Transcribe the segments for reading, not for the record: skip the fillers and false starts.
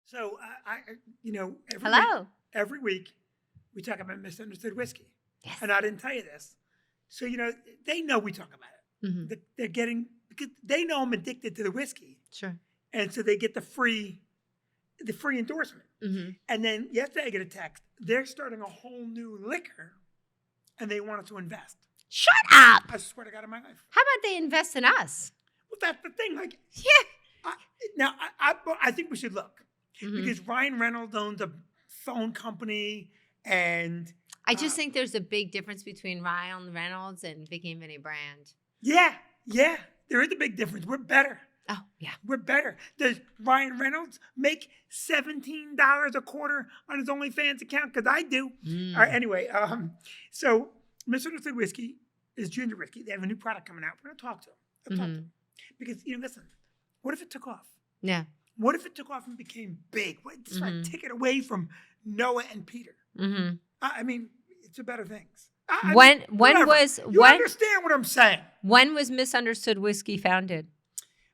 So Hello. Every week we talk about misunderstood whiskey, Yes. and I didn't tell you this. So they know we talk about it. Mm-hmm. They're getting because they know I'm addicted to the whiskey, Sure. and so they get the free endorsement. Mm-hmm. And then yesterday I get a text. They're starting a whole new liquor, and they wanted to invest. Shut up. I swear to God in my life. How about they invest in us? Well, that's the thing. Like, Yeah. I think we should look. Mm-hmm. Because Ryan Reynolds owns a phone company, and I just think there's a big difference between Ryan Reynolds and Vinnie and Vicki brand. yeah, there is a big difference. We're better. Oh, yeah. We're better. Does Ryan Reynolds make $17 a quarter on his OnlyFans account? Because I do. All right, anyway, so Misunderstood Whiskey is ginger whiskey. They have a new product coming out. We're going to talk to them. I'll talk to them. Because, listen, what if it took off? Yeah. What if it took off and became big? Just like take it away from Noah and Peter. Mm-hmm. I mean, it's a better things. You understand what I'm saying? When was Misunderstood Whiskey founded?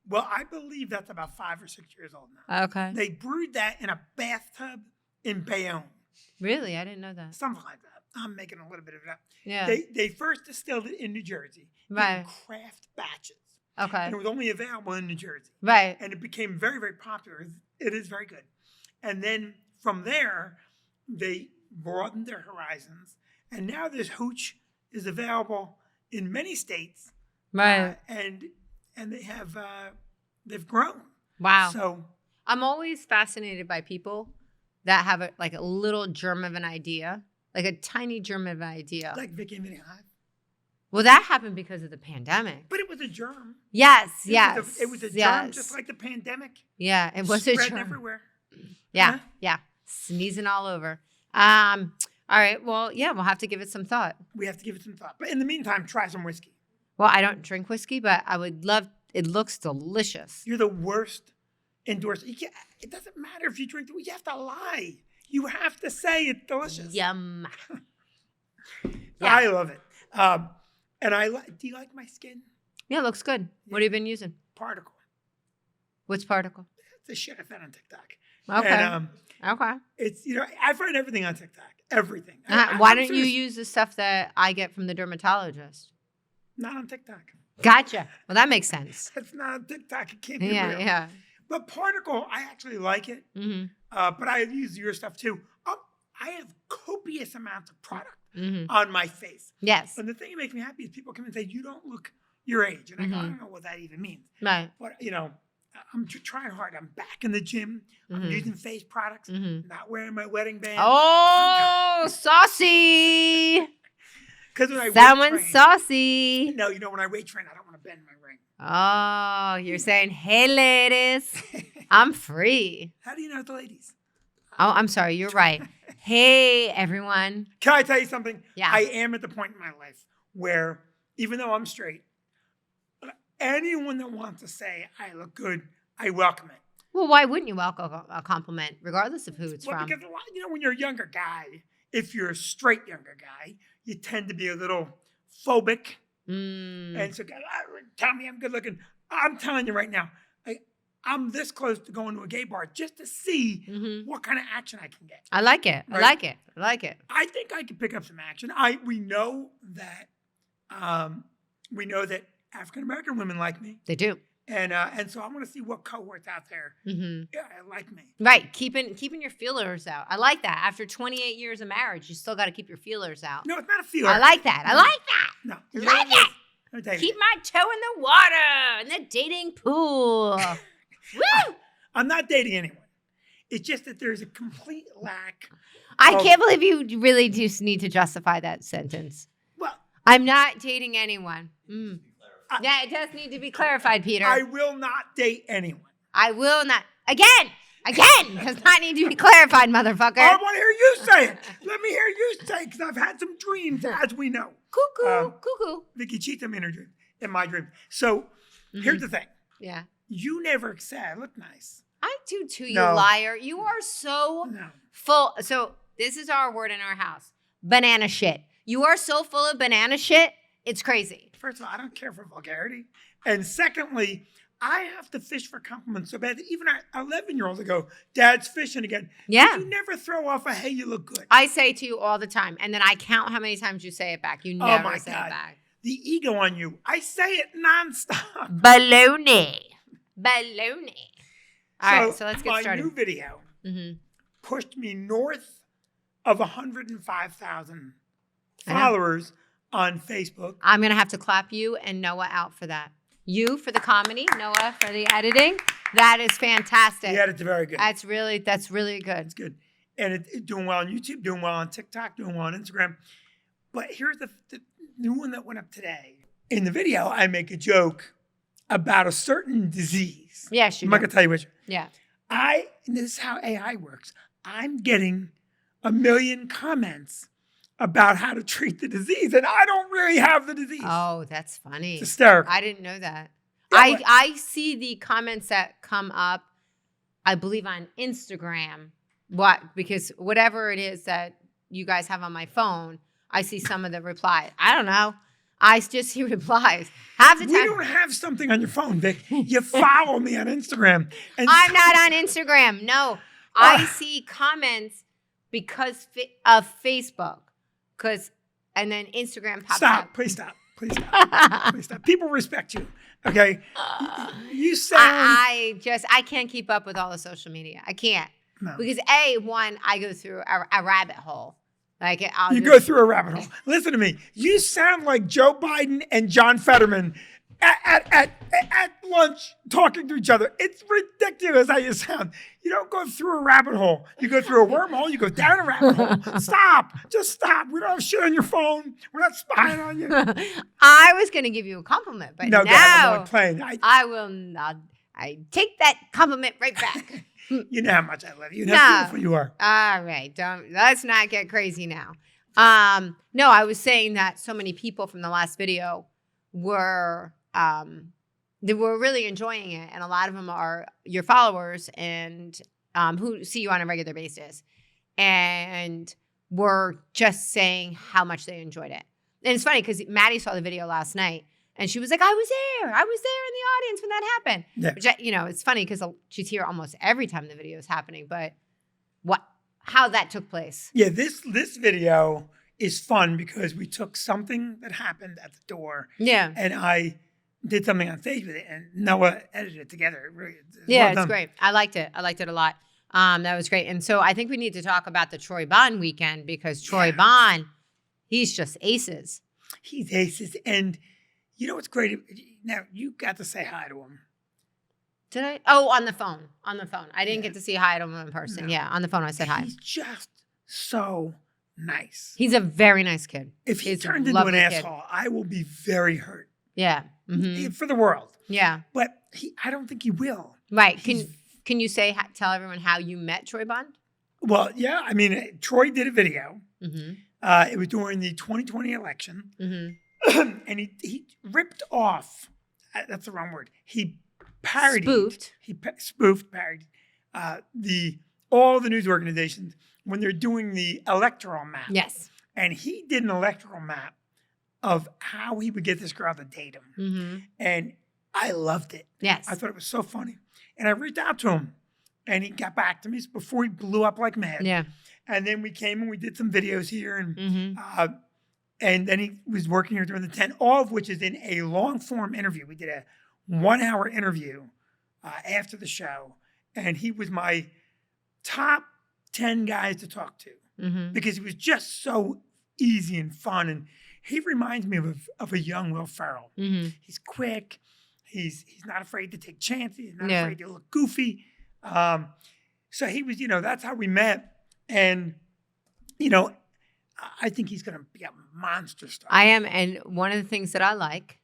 Well, I believe that's about 5 or 6 years old now. Okay. They brewed that in a bathtub in Bayonne. Really? I didn't know that. Something like that. I'm making a little bit of it up. Yeah. They first distilled it in New Jersey. Right. In craft batches. Okay. And it was only available in New Jersey. Right. And it became very, very popular. It is very good. And then from there, they broadened their horizons. And now this hooch is available in many states. Right. And they have they've grown. Wow. So I'm always fascinated by people that have a little germ of an idea, like a tiny germ of an idea. like Vinnie and Vicki. Well, that happened because of the pandemic. But it was a germ. Yes. It was a germ, just like the pandemic. Yeah, it was a Spread germ. everywhere. Yeah, Huh? yeah. Sneezing all over. All right. Well, yeah, we'll have to give it some thought. We have to give it some thought. But in the meantime, try some whiskey. Well, I don't drink whiskey, but I would love. It looks delicious. You're the worst endorser. It doesn't matter if you drink. You have to lie. You have to say it's delicious. Yum. I love it. And do you like my skin? Yeah, it looks good. What have you been using? Particle. What's Particle? It's the shit I found on TikTok. Okay. And, Okay. it's I find everything on TikTok. Everything. Why don't you use the stuff that I get from the dermatologist? Not on TikTok. Gotcha. Well, that makes sense. It's not on TikTok. It can't be real. Yeah. But Particle, I actually like it. Mm-hmm. But I use your stuff too. I have copious amounts of product Mm-hmm. on my face. Yes. And the thing that makes me happy is people come and say, you don't look your age. And I go, I don't know what that even means. Right. But, I'm trying hard. I'm back in the gym. I'm using face products. Not wearing my wedding band. Oh, saucy. Because when I Someone's weight train, saucy. No, when I weight train, I don't want to bend my ring. Oh, you're saying, hey, ladies, I'm free. How do you know it's the ladies? Oh, I'm sorry. You're right. Hey, everyone. Can I tell you something? Yeah. I am at the point in my life where, even though I'm straight, anyone that wants to say I look good, I welcome it. Well, why wouldn't you welcome a compliment, regardless of who it's from? Because when you're a younger guy, if you're a straight younger guy, you tend to be a little phobic. And so, tell me I'm good looking. I'm telling you right now, I'm this close to going to a gay bar just to see what kind of action I can get. I like it. Right? I like it. I like it. I think I could pick up some action. We know that African American women like me, They do. and so I want to see what cohorts out there like me. Right. Keeping your feelers out. I like that. After 28 years of marriage, you still got to keep your feelers out. No, it's not a feeler. I like that. I like that. No, Like it. Let me tell you Keep this. my toe in the water in the dating pool. Woo! I'm not dating anyone. It's just that there's a complete lack. I can't believe you really just need to justify that sentence. Well, I'm not dating anyone. Yeah, it does need to be clarified, Peter. I will not date anyone. I will not. Again, does not need to be clarified, motherfucker. I want to hear you say it. Let me hear you say it, because I've had some dreams, as we know. Cuckoo. Vicki cheats on me in my dream. So here's the thing. Yeah. You never said I look nice. I do too, you No. liar. You are so No. full. So this is our word in our house. Banana shit. You are so full of banana shit. It's crazy. First of all, I don't care for vulgarity. And secondly, I have to fish for compliments so bad that even our 11-year-olds go, Dad's fishing again. Yeah. You never throw off a, hey, you look good. I say to you all the time, and then I count how many times you say it back. You never my say God. it back. The ego on you. I say it nonstop. Baloney. All right, so let's get started. My new video pushed me north of 105,000 followers on Facebook. I'm going to have to clap you and Noah out for that. You for the comedy, Noah for the editing. That is fantastic. The edit's very good. That's really good. It's good. And it's doing well on YouTube, doing well on TikTok, doing well on Instagram. But here's the new one that went up today. In the video, I make a joke about a certain disease. Yes, you I'm not going to tell you which. Yeah. And this is how AI works. I'm getting 1 million comments about how to treat the disease, and I don't really have the disease. Oh, that's funny. It's hysterical. I didn't know that. Yeah, I see the comments that come up, I believe, on Instagram. Because whatever it is that you guys have on my phone, I see some of the replies. I don't know. I just see replies. Half the time. We don't have something on your phone, Vic. You follow me on Instagram. And I'm not on Instagram. No. I see comments because of Facebook. And then Instagram pops up. Please stop. Please stop. People respect you. Okay? You sound... I can't keep up with all the social media. I can't. No. Because one, I go through a rabbit hole. You go through a rabbit hole. Listen to me. You sound like Joe Biden and John Fetterman at lunch talking to each other. It's ridiculous how you sound. You don't go through a rabbit hole. You go through a wormhole. You go down a rabbit hole. Stop. Just stop. We don't have shit on your phone. We're not spying on you. I was going to give you a compliment, but no, now I'm playing. I will not. I take that compliment right back. You know how much I love you. You know how beautiful you are. All right. Let's not get crazy now. No, I was saying that so many people from the last video were they were really enjoying it, and a lot of them are your followers and who see you on a regular basis, and were just saying how much they enjoyed it. And it's funny because Maddie saw the video last night, and she was like, I was there in the audience when that happened. Yeah. Which, it's funny because she's here almost every time the video is happening, but how that took place. Yeah, this video is fun because we took something that happened at the door. Yeah. And I did something on stage with it, and Noah edited it together. It's great. I liked it. I liked it a lot. That was great. And so I think we need to talk about the Troy Bond weekend because Troy Bond, he's just aces. He's aces. And you know what's great? Now, you got to say hi to him. Did I? Oh, on the phone. I didn't get to see hi to him in person. No. Yeah, on the phone I said hi. He's just so nice. He's a very nice kid. If he turned into an asshole, I will be very hurt. Yeah. Mm-hmm. For the world. Yeah. But I don't think he will. Right. Can you tell everyone how you met Troy Bond? Well, yeah. I mean, Troy did a video. Mm-hmm. It was during the 2020 election. Mm-hmm. And he ripped off, that's the wrong word. He parodied. Spoofed. Parodied all the news organizations when they're doing the electoral map. Yes. And he did an electoral map of how he would get this girl to date him. Mm-hmm. And I loved it. Yes. I thought it was so funny. And I reached out to him, and he got back to me before he blew up like mad. Yeah. And then we came and we did some videos here, and mm-hmm. And then he was working here during the 10, all of which is in a long form interview. We did a 1-hour interview after the show, and he was my top 10 guys to talk to because he was just so easy and fun. And he reminds me of a young Will Ferrell. Mm-hmm. He's quick. He's not afraid to take chances. He's not afraid to look goofy. So he was, that's how we met. And, I think he's going to be a monster star. I am. And one of the things that I like,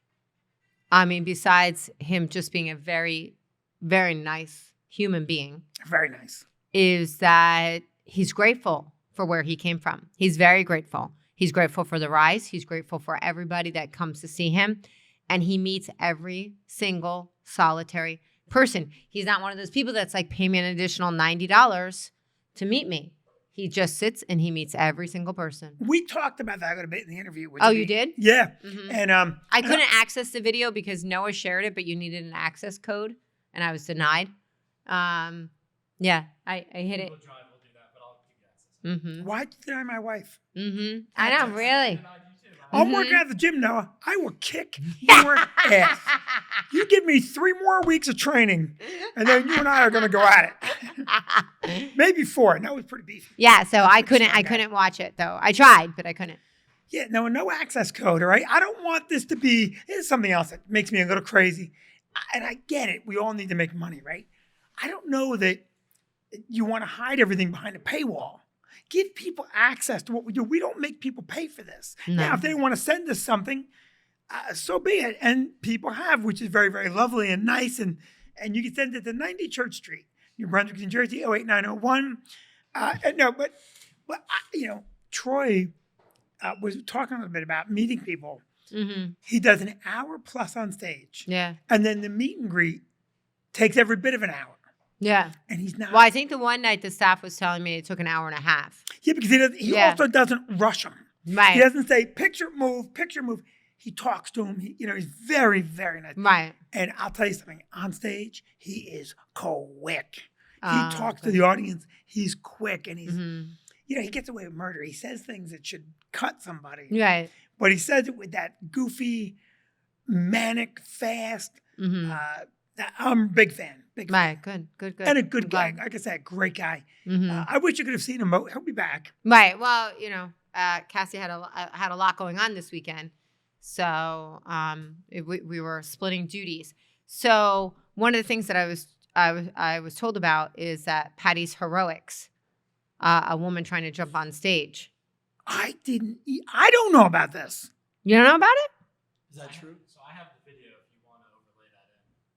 besides him just being a very, very nice human being. Very nice. Is that he's grateful for where he came from. He's very grateful. He's grateful for the rise. He's grateful for everybody that comes to see him. And he meets every single solitary person. He's not one of those people that's like, pay me an additional $90 to meet me. He just sits and he meets every single person. We talked about that a bit in the interview. Oh, you did? Yeah. Mm-hmm. And I couldn't access the video because Noah shared it, but you needed an access code, and I was denied. Yeah, I hit it. Mm-hmm. Why'd you deny my wife? Mm-hmm. I know, really. I'm working at the gym, Noah. I will kick your ass. You give me 3 more weeks of training, and then you and I are going to go at it. Maybe 4. No, it's pretty beefy. Yeah, so I couldn't watch it, though. I tried, but I couldn't. Yeah, no access code, all right? I don't want this to be, it's something else that makes me a little crazy. And I get it. We all need to make money, right? I don't know that you want to hide everything behind a paywall. Give people access to what we do. We don't make people pay for this. No. Now, if they want to send us something, so be it. And people have, which is very, very lovely and nice. And you can send it to 90 Church Street, New Brunswick, New Jersey, 08901. Troy was talking a little bit about meeting people. Mm-hmm. He does an hour plus on stage. Yeah. And then the meet and greet takes every bit of an hour. Yeah. And he's not. Well, I think the one night the staff was telling me it took an hour and a half. Yeah, because he also doesn't rush them. Right. He doesn't say, picture, move. He talks to him. He's very, very nice. Right. And I'll tell you something. On stage, he is quick. He Oh, talks to okay. the audience. He's quick. And he's, Mm-hmm. he gets away with murder. He says things that should cut somebody. Right. But he says it with that goofy, manic, fast. Mm-hmm. I'm a big fan. Big fan. Right. Good. And a good I'm guy. glad. Like I said, great guy. Mm-hmm. I wish you could have seen him. He'll be back. Right. Well, Cassie had a lot going on this weekend, so we were splitting duties. So one of the things that I was told about is that Pattie's heroics, a woman trying to jump on stage. I don't know about this. You don't know about it? Is that true? So I have the video if you want to overlay that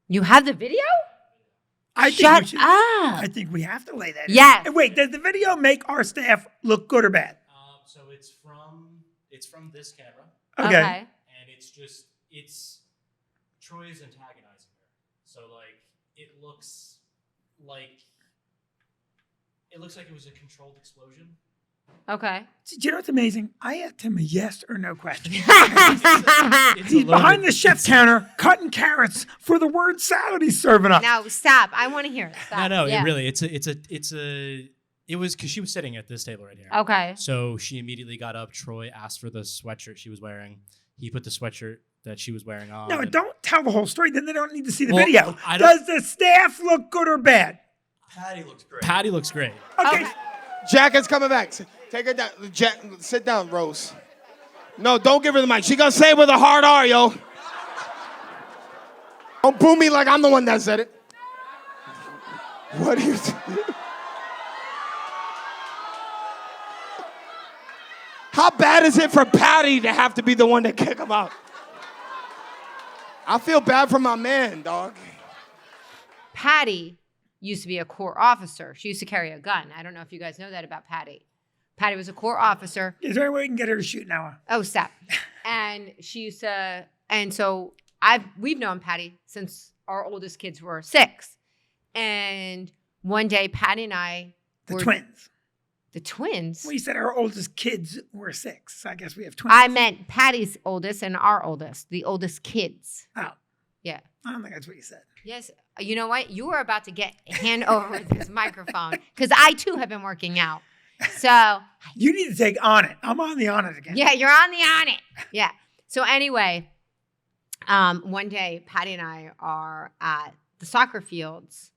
in. You have the video? Shut up. I think we have to lay that in. Yes. And wait, does the video make our staff look good or bad? So it's from this camera, Okay. and it's Troy's antagonizing her. So it looks like it was a controlled explosion. Okay. Do you know what's amazing? I asked him a yes or no question. It's He's behind the chef's counter cutting carrots for the word salad he's serving up. Now stop. I want to hear it. Stop. No, Yeah. it was because she was sitting at this table right here. Okay. So she immediately got up. Troy asked for the sweatshirt she was wearing. He put the sweatshirt that she was wearing on. No, don't tell the whole story. Then they don't need to see the Well, video. I don't- Does the staff look good or bad? Pattie looks great. Pattie looks great. Okay. Jacket's coming back. Take her down. Sit down, Rose. No, don't give her the mic. She gonna say it with a hard R, yo. Don't boo me like I'm the one that said it. What do you How bad is it for Pattie to have to be the one to kick him out? I feel bad for my man, dog. Pattie used to be a Corps officer. She used to carry a gun. I don't know if you guys know that about Pattie. Pattie was a Corps officer. Is there any way we can get her to shoot now? Oh, stop. And she used to, and so we've known Pattie since our oldest kids were 6. And one day, Pattie and I The were twins. The twins? Well, you said our oldest kids were 6. So I guess we have twins. I meant Pattie's oldest and our oldest, the oldest kids. Oh. Yeah. I don't think that's what you said. Yes. You know what? You were about to hand over this microphone because I too have been working out. So You need to take On It. I'm on the On It again. yeah, you're on it. Yeah. So anyway, one day Pattie and I are at the soccer fields,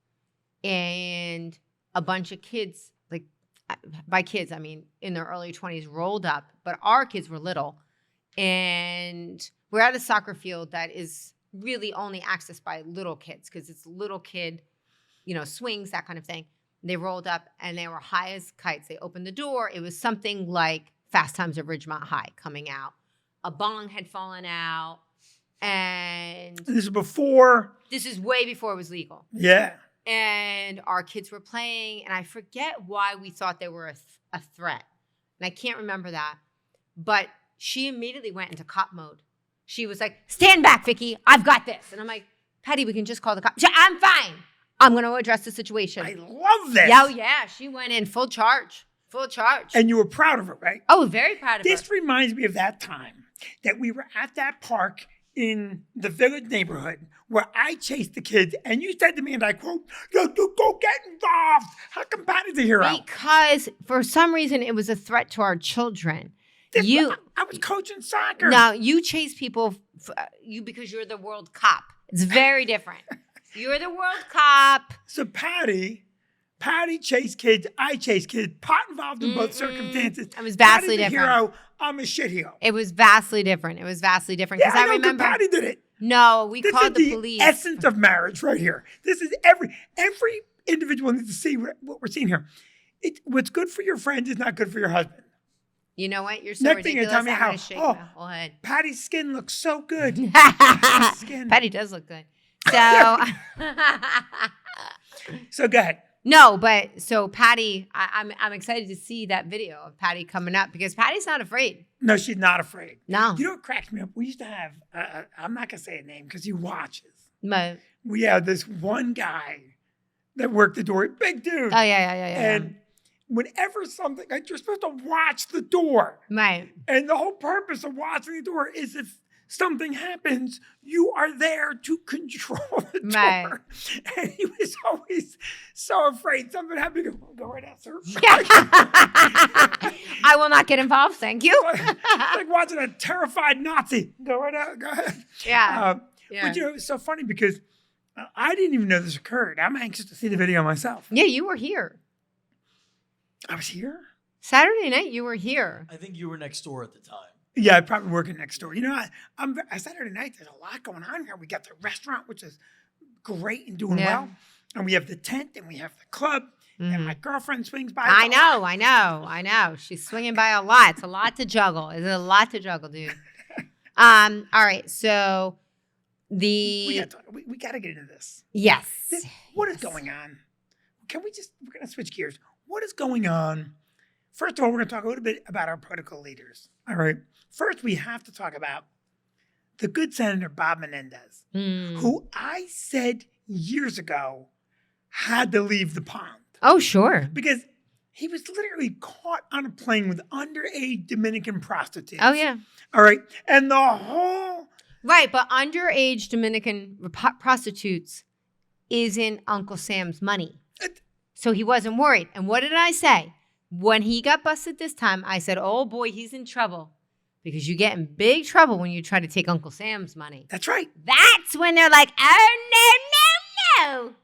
and a bunch of kids, like by kids I mean in their early 20s, rolled up, but our kids were little, and we're at a soccer field that is really only accessed by little kids because it's little kid, swings, that kind of thing. They rolled up and they were high as kites. They opened the door. It was something like Fast Times at Ridgemont High coming out. A bong had fallen out. And This is before. this is way before it was legal. Yeah. And our kids were playing. And I forget why we thought they were a threat. And I can't remember that. But she immediately went into cop mode. She was like, stand back, Vicki. I've got this. And I'm like, Pattie, we can just call the cops. I'm fine. I'm going to address the situation. I love this. Yeah, she went in full charge. Full charge. And you were proud of her, right? Oh, very proud of her. This reminds me of that time that we were at that park in the village neighborhood where I chased the kids, and you said to me, and I quote, "You go get involved." How come Patty's a hero? Because for some reason it was a threat to our children. I was coaching soccer. No, you chase people because you're the world cop. It's very different. You're the world cop. So Patty chased kids. I chased kids. Pot involved in both circumstances. It was vastly Patty's different. A hero. I'm a shit hero. It was vastly different. Because Yeah, I know, remember Patty did it. No, we This called is the police. Essence of marriage right here. This is every individual needs to see what we're seeing here. What's good for your friend is not good for your husband. You know what? You're so Next thing you ridiculous. tell me I'm how, gonna shake my whole head. Patty's skin looks so good. Skin. Patty does look good. So, So go ahead. no, but so Patty, I'm excited to see that video of Patty coming up because Patty's not afraid. No, she's not afraid. No. You know what cracks me up? We used to have, I'm not going to say a name because he watches. But, We had this one guy that worked the door, big dude. oh, yeah. And whenever something, like you're supposed to watch the door. Right. And the whole purpose of watching the door is if something happens, you are there to control the door. Right. And he was always so afraid something happened. He goes, go right out, sir. I will not get involved. Thank you. Like watching a terrified Nazi. Go right out. Go ahead. Yeah. But it's so funny because I didn't even know this occurred. I'm anxious to see the video myself. Yeah, you were here. I was here? Saturday night, you were here. I think you were next door at the time. Yeah, I'm probably working next door. You know, I'm Saturday night, there's a lot going on here. We got the restaurant, which is great and doing well. And we have the tent and we have the club. And my girlfriend swings by. I know. She's swinging by a lot. It's a lot to juggle. It's a lot to juggle, dude. All right. So We got to get into this. Yes. What is going on? We're going to switch gears. What is going on? First of all, we're going to talk a little bit about our political leaders. All right. First, we have to talk about the good Senator Bob Menendez, who I said years ago had to leave the pond. Oh, sure. Because he was literally caught on a plane with underage Dominican prostitutes. Oh, yeah. All right. And the whole... Right, but underage Dominican prostitutes isn't Uncle Sam's money. So he wasn't worried. And what did I say? When he got busted this time, I said, oh, boy, he's in trouble. Because you get in big trouble when you try to take Uncle Sam's money. That's right. That's when they're like, oh, no.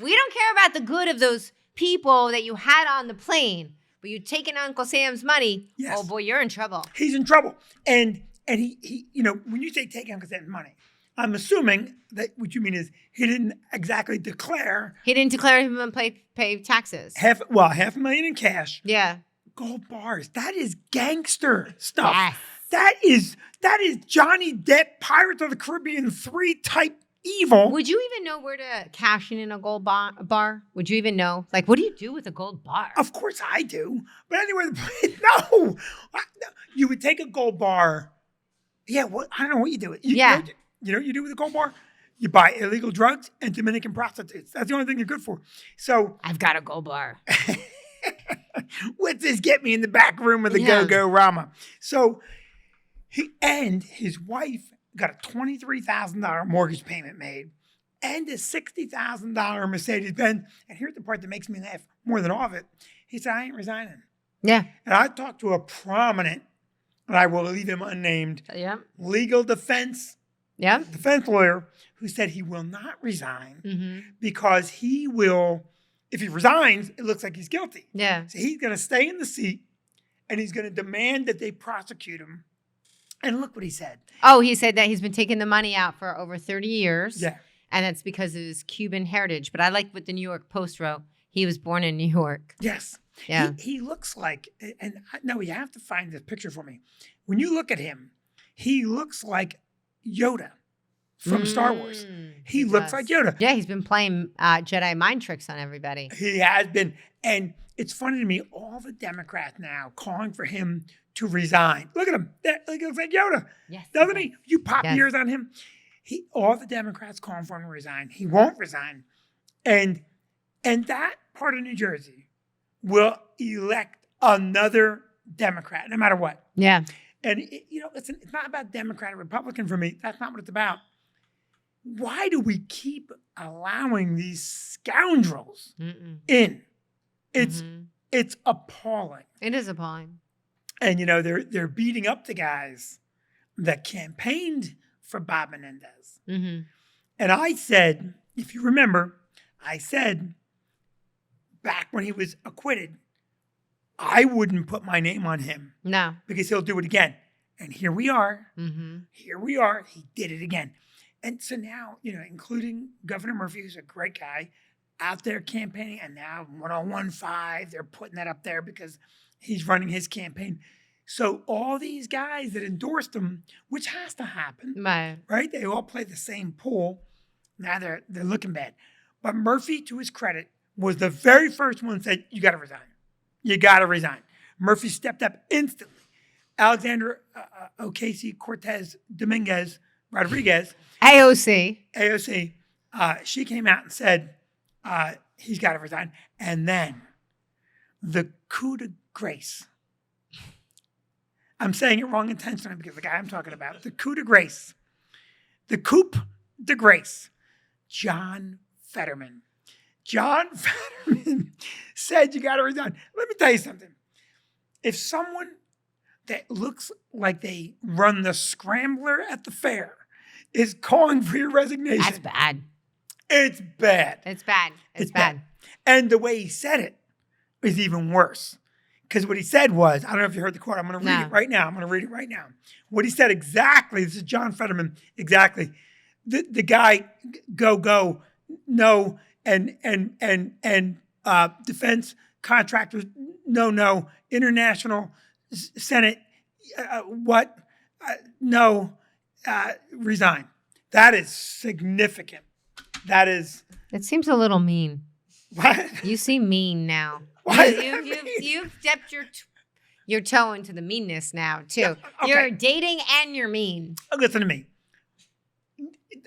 We don't care about the good of those people that you had on the plane. But you taking Uncle Sam's money, Yes. Oh, boy, you're in trouble. He's in trouble. And he, you know, when you say take Uncle Sam's money, I'm assuming that what you mean is he didn't exactly declare. He didn't declare him to pay taxes. $500,000 in cash. Yeah. Gold bars. That is gangster stuff. Yes. That is Johnny Depp, Pirates of the Caribbean 3 type evil. Would you even know where to cash in a gold bar? Would you even know? Like, what do you do with a gold bar? Of course I do. But anyway, no. You would take a gold bar. Yeah, I don't know what you do. You know what you do with a gold bar? You buy illegal drugs and Dominican prostitutes. That's the only thing you're good for. So I've got a gold bar. what's this get me in the back room of the Go-Go Rama? So he and his wife got a $23,000 mortgage payment made and a $60,000 Mercedes-Benz. And here's the part that makes me laugh more than all of it. He said, I ain't resigning. Yeah. And I talked to a prominent, and I will leave him unnamed, legal defense lawyer who said he will not resign because he will, if he resigns, it looks like he's guilty. Yeah. So he's going to stay in the seat and he's going to demand that they prosecute him. And look what he said. Oh, he said that he's been taking the money out for over 30 years. Yeah. And that's because of his Cuban heritage. But I like what the New York Post wrote. He was born in New York. Yes. Yeah. He looks like, and no, you have to find this picture for me. When you look at him, he looks like Yoda from Star Wars. He looks like Yoda. Yeah, he's been playing Jedi mind tricks on everybody. He has been. And it's funny to me, all the Democrats now calling for him to resign. Look at him. He looks like Yoda. Yes. Doesn't he? You pop ears on him. All the Democrats calling for him to resign. He won't resign. And that part of New Jersey will elect another Democrat, no matter what. Yeah. And, listen, it's not about Democrat or Republican for me. That's not what it's about. Why do we keep allowing these scoundrels in? It's appalling. It is appalling. And, they're beating up the guys that campaigned for Bob Menendez. Mm-hmm. And I said, if you remember, back when he was acquitted, I wouldn't put my name on him. No. Because he'll do it again. And here we are. Mm-hmm. Here we are. He did it again. And so now, including Governor Murphy, who's a great guy, out there campaigning, and now 1015, they're putting that up there because he's running his campaign. So all these guys that endorsed him, which has to happen, right? They all play the same pool. Now they're looking bad. But Murphy, to his credit, was the very first one that said, you got to resign. You got to resign. Murphy stepped up instantly. Alexandra Ocasio-Cortez Dominguez Rodriguez, AOC, she came out and said, he's got to resign. And then the coup de grace. I'm saying it wrong intentionally because the guy I'm talking about, the coup de grace. The coup de grace. John Fetterman. John Fetterman said you got to resign. Let me tell you something. If someone that looks like they run the scrambler at the fair is calling for your resignation. That's bad. It's bad. It's bad. It's bad. And the way he said it is even worse. Because what he said was, I don't know if you heard the quote. I'm going to read it right now. What he said exactly, this is John Fetterman, exactly. The guy, go, no, and defense contractors, no, international Senate, resign. That is significant. That is. It seems a little mean. What? You seem mean now. You've dipped your toe into the meanness now, too. Yeah, okay. You're dating and you're mean. Listen to me.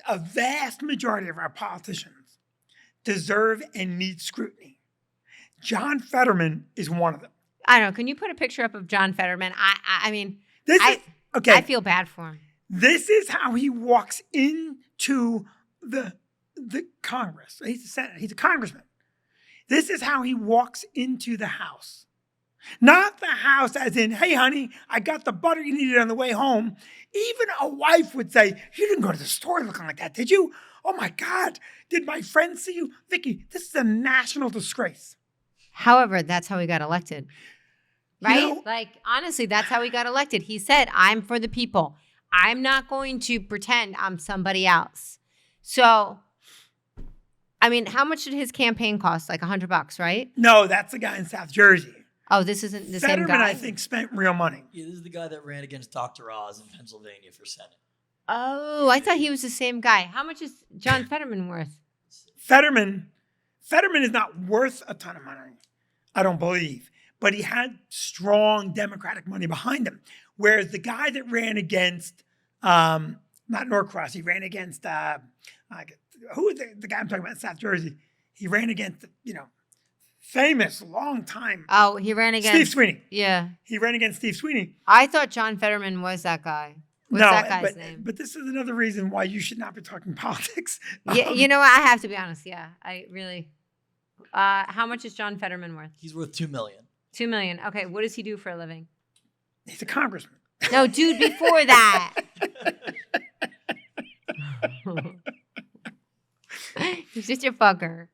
A vast majority of our politicians deserve and need scrutiny. John Fetterman is one of them. I don't know. Can you put a picture up of John Fetterman? I mean, okay. I feel bad for him. This is how he walks into the Congress. He's a senator. He's a congressman. This is how he walks into the house. Not the house as in, hey, honey, I got the butter you needed on the way home. Even a wife would say, you didn't go to the store looking like that, did you? Oh, my God. Did my friend see you? Vicki, this is a national disgrace. However, that's how he got elected. Right? Honestly, that's how he got elected. He said, I'm for the people. I'm not going to pretend I'm somebody else. So, I mean, how much did his campaign cost? Like $100, right? No, that's the guy in South Jersey. Oh, this isn't the Fetterman, same guy? I think, spent real money. Yeah, this is the guy that ran against Dr. Oz in Pennsylvania for Senate. Oh, I thought he was the same guy. How much is John Fetterman worth? Fetterman is not worth a ton of money, I don't believe. But he had strong Democratic money behind him. Whereas the guy that ran against, not Norcross, he ran against, who is the guy I'm talking about in South Jersey? He ran against, famous, long time. Oh, he ran against Steve Sweeney. Yeah. He ran against Steve Sweeney. I thought John Fetterman was that guy. What's that guy's name? But this is another reason why you should not be talking politics. Yeah, you know what? I have to be honest. Yeah, I really. How much is John Fetterman worth? He's worth $2 million. $2 million. Okay, what does he do for a living? He's a congressman. No, dude, before that. He's just your fucker.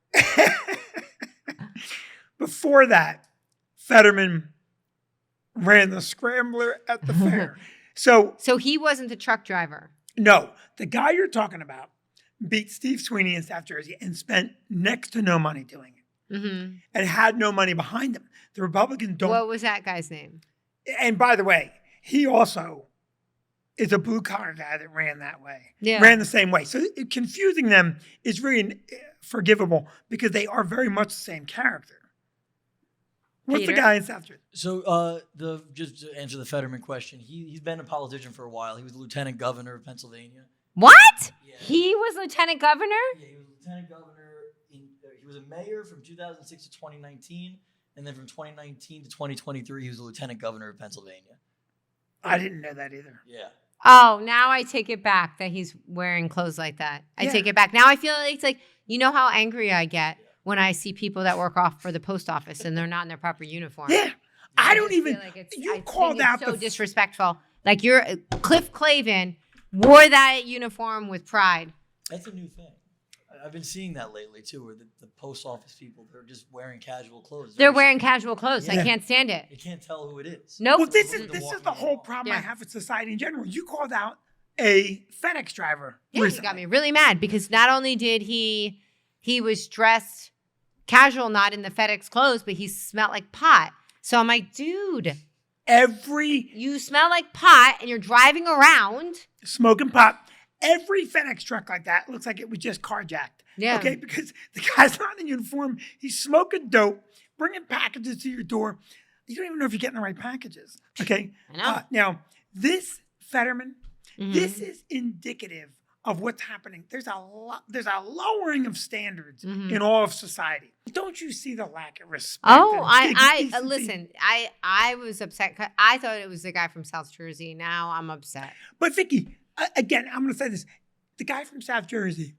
Before that, Fetterman ran the scrambler at the fair. So he wasn't the truck driver. No, the guy you're talking about beat Steve Sweeney in South Jersey and spent next to no money doing it. Mm-hmm. And had no money behind him. The Republicans don't. What was that guy's name? And by the way, he also is a blue collar guy that ran that way. Yeah. Ran the same way. So confusing them is very forgivable because they are very much the same character. What's Peter? the guy in South Jersey? So just to answer the Fetterman question, he's been a politician for a while. He was the lieutenant governor of Pennsylvania. What? Yeah. He was lieutenant governor? Yeah, he was lieutenant governor. He was a mayor from 2006 to 2019, And then from 2019 to 2023, he was the lieutenant governor of Pennsylvania. I didn't know that either. Yeah. Oh, now I take it back that he's wearing clothes like that. I take it back. Now I feel like it's like, you know how angry I get when I see people that work off for the post office and they're not in their proper uniform. Yeah. I don't just even. feel like it's, You I called think out it's so the. disrespectful. Like Cliff Clavin wore that uniform with pride. That's a new thing. I've been seeing that lately too, where the post office people, they're just wearing casual clothes. They're wearing casual clothes. Yeah. I can't stand it. You can't tell who it is. Nope. Well, this They're is the walking whole along. problem I Yeah. have with society in general. You called out a FedEx driver. Yeah, he recently. got me really mad because not only did he was dressed casual, not in the FedEx clothes, but he smelled like pot. So I'm like, dude, you smell like pot and you're driving around. Smoking pot. Every FedEx truck like that looks like it was just carjacked. Yeah. Okay, because the guy's not in uniform. He's smoking dope, bringing packages to your door. You don't even know if you're getting the right packages. Okay. I know. Now, this Fetterman, Mhm. this is indicative of what's happening. There's a lowering of standards Mhm. in all of society. Don't you see the lack of respect? Oh, and I decency? listen. I was upset. I thought it was the guy from South Jersey. Now I'm upset. But Vicki, again, I'm going to say this: the guy from South Jersey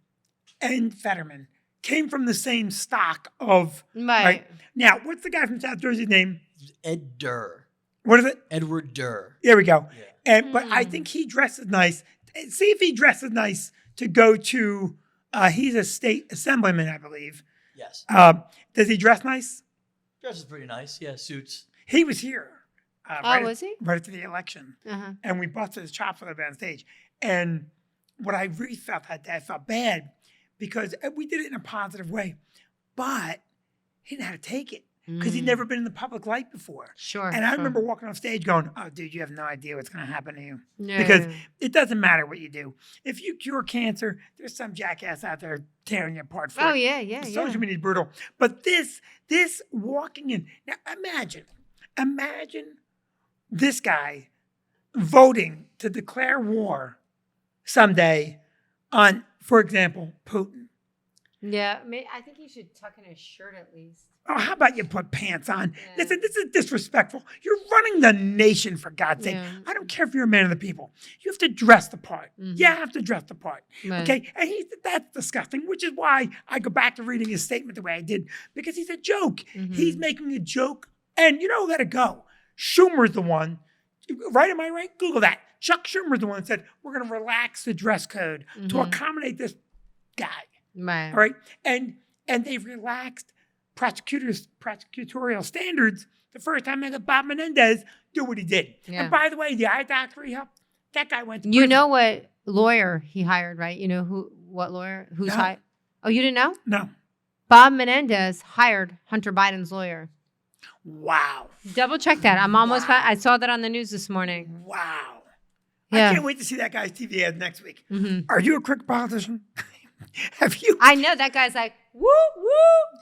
and Fetterman came from the same stock of. Right. Now, what's the guy from South Jersey's name? Ed Durr. What is it? Edward Durr. There we go. Yeah. And but I think he dresses nice. See if he dresses nice to go to. He's a state assemblyman, I believe. Yes. Does he dress nice? Dress is pretty nice. Yeah, suits. He was here. Was he? Right after the election, Uh-huh. and we busted his chops on on stage. And what I really felt that day, I felt bad because we did it in a positive way, but he didn't know how to take it because he'd never been in the public light before. Sure. And I sure. remember walking off stage going, "Oh, dude, you have no idea what's going to happen to you." Yeah. Because it doesn't matter what you do. If you cure cancer, there's some jackass out there tearing you apart for Oh it. yeah, yeah, yeah. Social media is brutal. But this walking in, now imagine this guy voting to declare war someday on, for example, Putin. Yeah, I think he should tuck in his shirt at least. Oh, how about you put pants on? Yeah. Listen, this is disrespectful. You're running the nation, for God's sake. Yeah. I don't care if you're a man of the people. You have to dress the part. Mhm. You have to dress the part. Right. Okay? And that's disgusting, which is why I go back to reading his statement the way I did, because he's a joke. Mhm. He's making a joke, and let it go. Schumer's the one, right? Am I right? Google that. Chuck Schumer's the one that said, we're going to relax the dress code to Mhm. accommodate this guy. Right. All right. And they've relaxed prosecutorial standards the first time they let Bob Menendez do what he did. Yeah. And by the way, the eye doctor he helped, that guy went to You prison. know what lawyer he hired, right? You know what lawyer? Who's No. hired? Oh, you didn't know? No. Bob Menendez hired Hunter Biden's lawyer. Wow. Double check that. I'm almost. Wow. I saw that on the news this morning. Wow. Yeah. I can't wait to see that guy's TV ad next week. Mhm. Are you a crooked politician? Have you? I know that guy's like, woo, woo.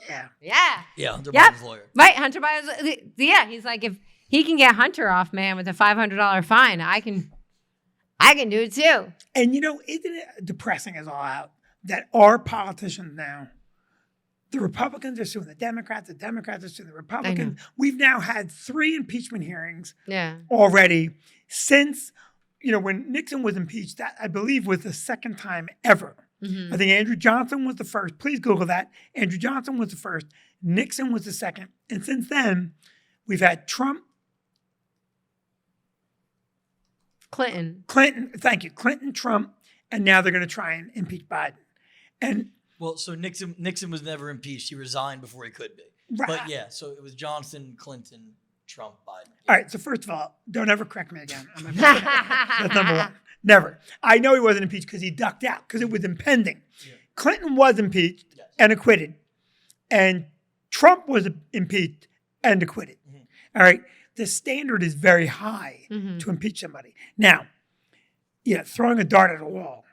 Yeah. Yeah. Yeah, Hunter Yep. Biden's lawyer. Right. Hunter Biden's. Yeah. He's like, if he can get Hunter off, man, with a $500 fine, I can do it too. And isn't it depressing as all out that our politicians now, the Republicans are suing the Democrats are suing the Republicans. We've now had 3 impeachment hearings Yeah. already since, when Nixon was impeached, that I believe was the second time ever. Mhm. I think Andrew Johnson was the first. Please Google that. Andrew Johnson was the first. Nixon was the second. And since then, we've had Trump, Clinton. Clinton, Trump, and now they're going to try and impeach Biden. And Well, so Nixon was never impeached. He resigned before he could be. Right. But yeah, so it was Johnson, Clinton, Trump, Biden. all right, so first of all, don't ever correct me again. That's number one. Never. I know he wasn't impeached because he ducked out because it was impending. Yeah. Clinton was impeached Yes. and acquitted. And Trump was impeached and acquitted. Mhm. All right. The standard is very high Mhm. to impeach somebody. Now, throwing a dart at a wall.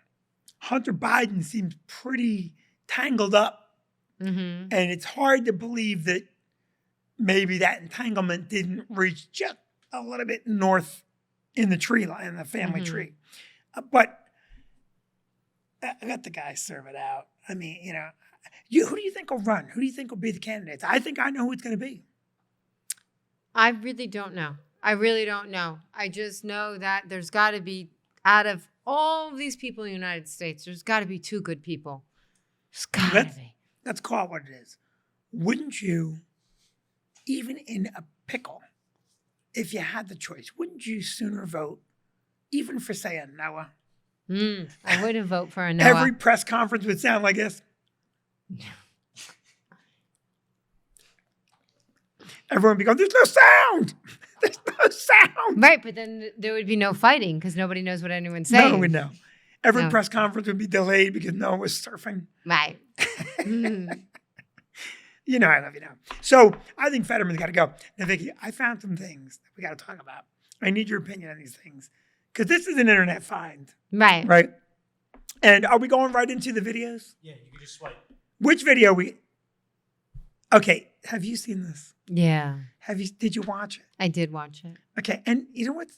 Hunter Biden seems pretty tangled up, Mm-hmm. and it's hard to believe that maybe that entanglement didn't reach just a little bit north in the tree line, in the family Mhm. tree. But I got the guy serve it out. I mean, who do you think will run? Who do you think will be the candidates? I think I know who it's going to be. I really don't know. I really don't know. I just know that there's got to be, out of all of these people in the United States, there's got to be 2 good people. There's got to be. Let's call it what it is. Wouldn't you, even in a pickle, if you had the choice, wouldn't you sooner vote, even for, say, a Noah? I wouldn't vote for a Noah. Every press conference would sound like this. Everyone would be going, there's no sound. There's no sound. Right, but then there would be no fighting because nobody knows what anyone's saying. No one would know. Every No. press conference would be delayed because no one was surfing. Right. You know I love you now. So I think Fetterman's got to go. Now, Vicki, I found some things that we got to talk about. I need your opinion on these things because this is an internet find, Right. right? And are we going right into the videos? Yeah, you can just swipe. Which video Okay, have you seen this? Yeah. Did you watch it? I did watch it. Okay, and you know what?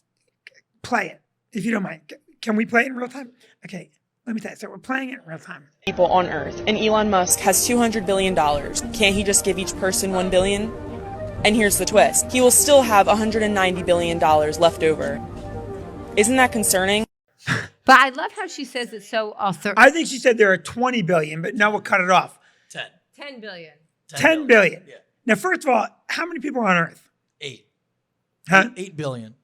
Play it, if you don't mind. Can we play it in real time? Okay, let me tell you. So we're playing it in real time. People on Earth, and Elon Musk has $200 billion. Can't he just give each person $1 billion? And here's the twist. He will still have $190 billion left over. Isn't that concerning? But I love how she says it so I think she said there are 20 billion, but now we'll cut it off. 10. 10 billion. 10 billion. Yeah. Now, first of all, how many people are on Earth? 8. Huh? 8 billion.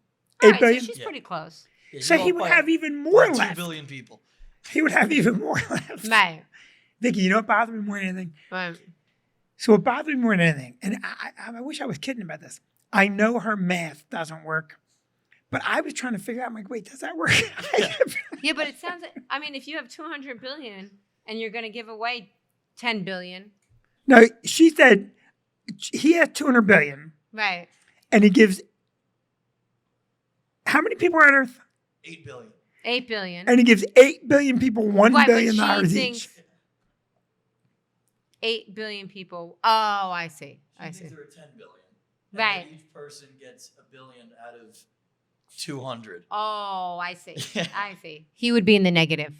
All 8 right, billion? so she's Yeah. pretty close. Yeah, So you he go would by- have even more by 2 left. billion people. He would have even more left. Right. Vicki, you know what bothered me more than anything? Right. So what bothered me more than anything, and I wish I was kidding about this. I know her math doesn't work, but I was trying to figure out, I'm like, wait, does that work? Yeah, but it sounds like, I mean, if you have 200 billion and you're going to give away 10 billion. No, she said he has 200 billion, Right. and he gives, how many people are on Earth? 8 billion. 8 billion. And he gives 8 billion people $1 Right, but billion she dollars thinks each. 8 billion people. Oh, I see. I see. There are 10 billion. And Right. Each person gets $1 billion out of 200. Oh, I see. I see. He would be in the negative.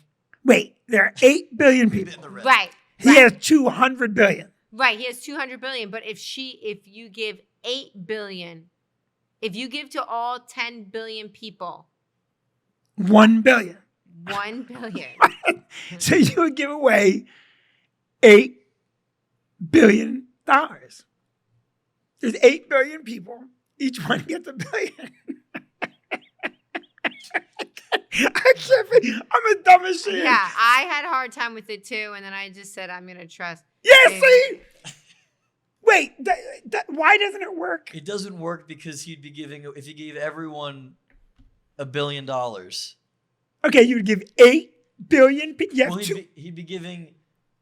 Wait, there are 8 billion people. In the red. Right. He has 200 billion. Right. He has 200 billion. But if you give 8 billion, if you give to all 10 billion people 1 billion. 1 billion. So you would give away $8 billion. There's 8 billion people. Each one gets $1 billion. I can't be, I'm a dumb as shit. Yeah, I had a hard time with it too. And then I just said, I'm going to trust. Yeah, Dave. see? Wait, why doesn't it work? It doesn't work because he'd be giving, if he gave everyone $1 billion, Okay, you would give 8 billion people. well, he'd be giving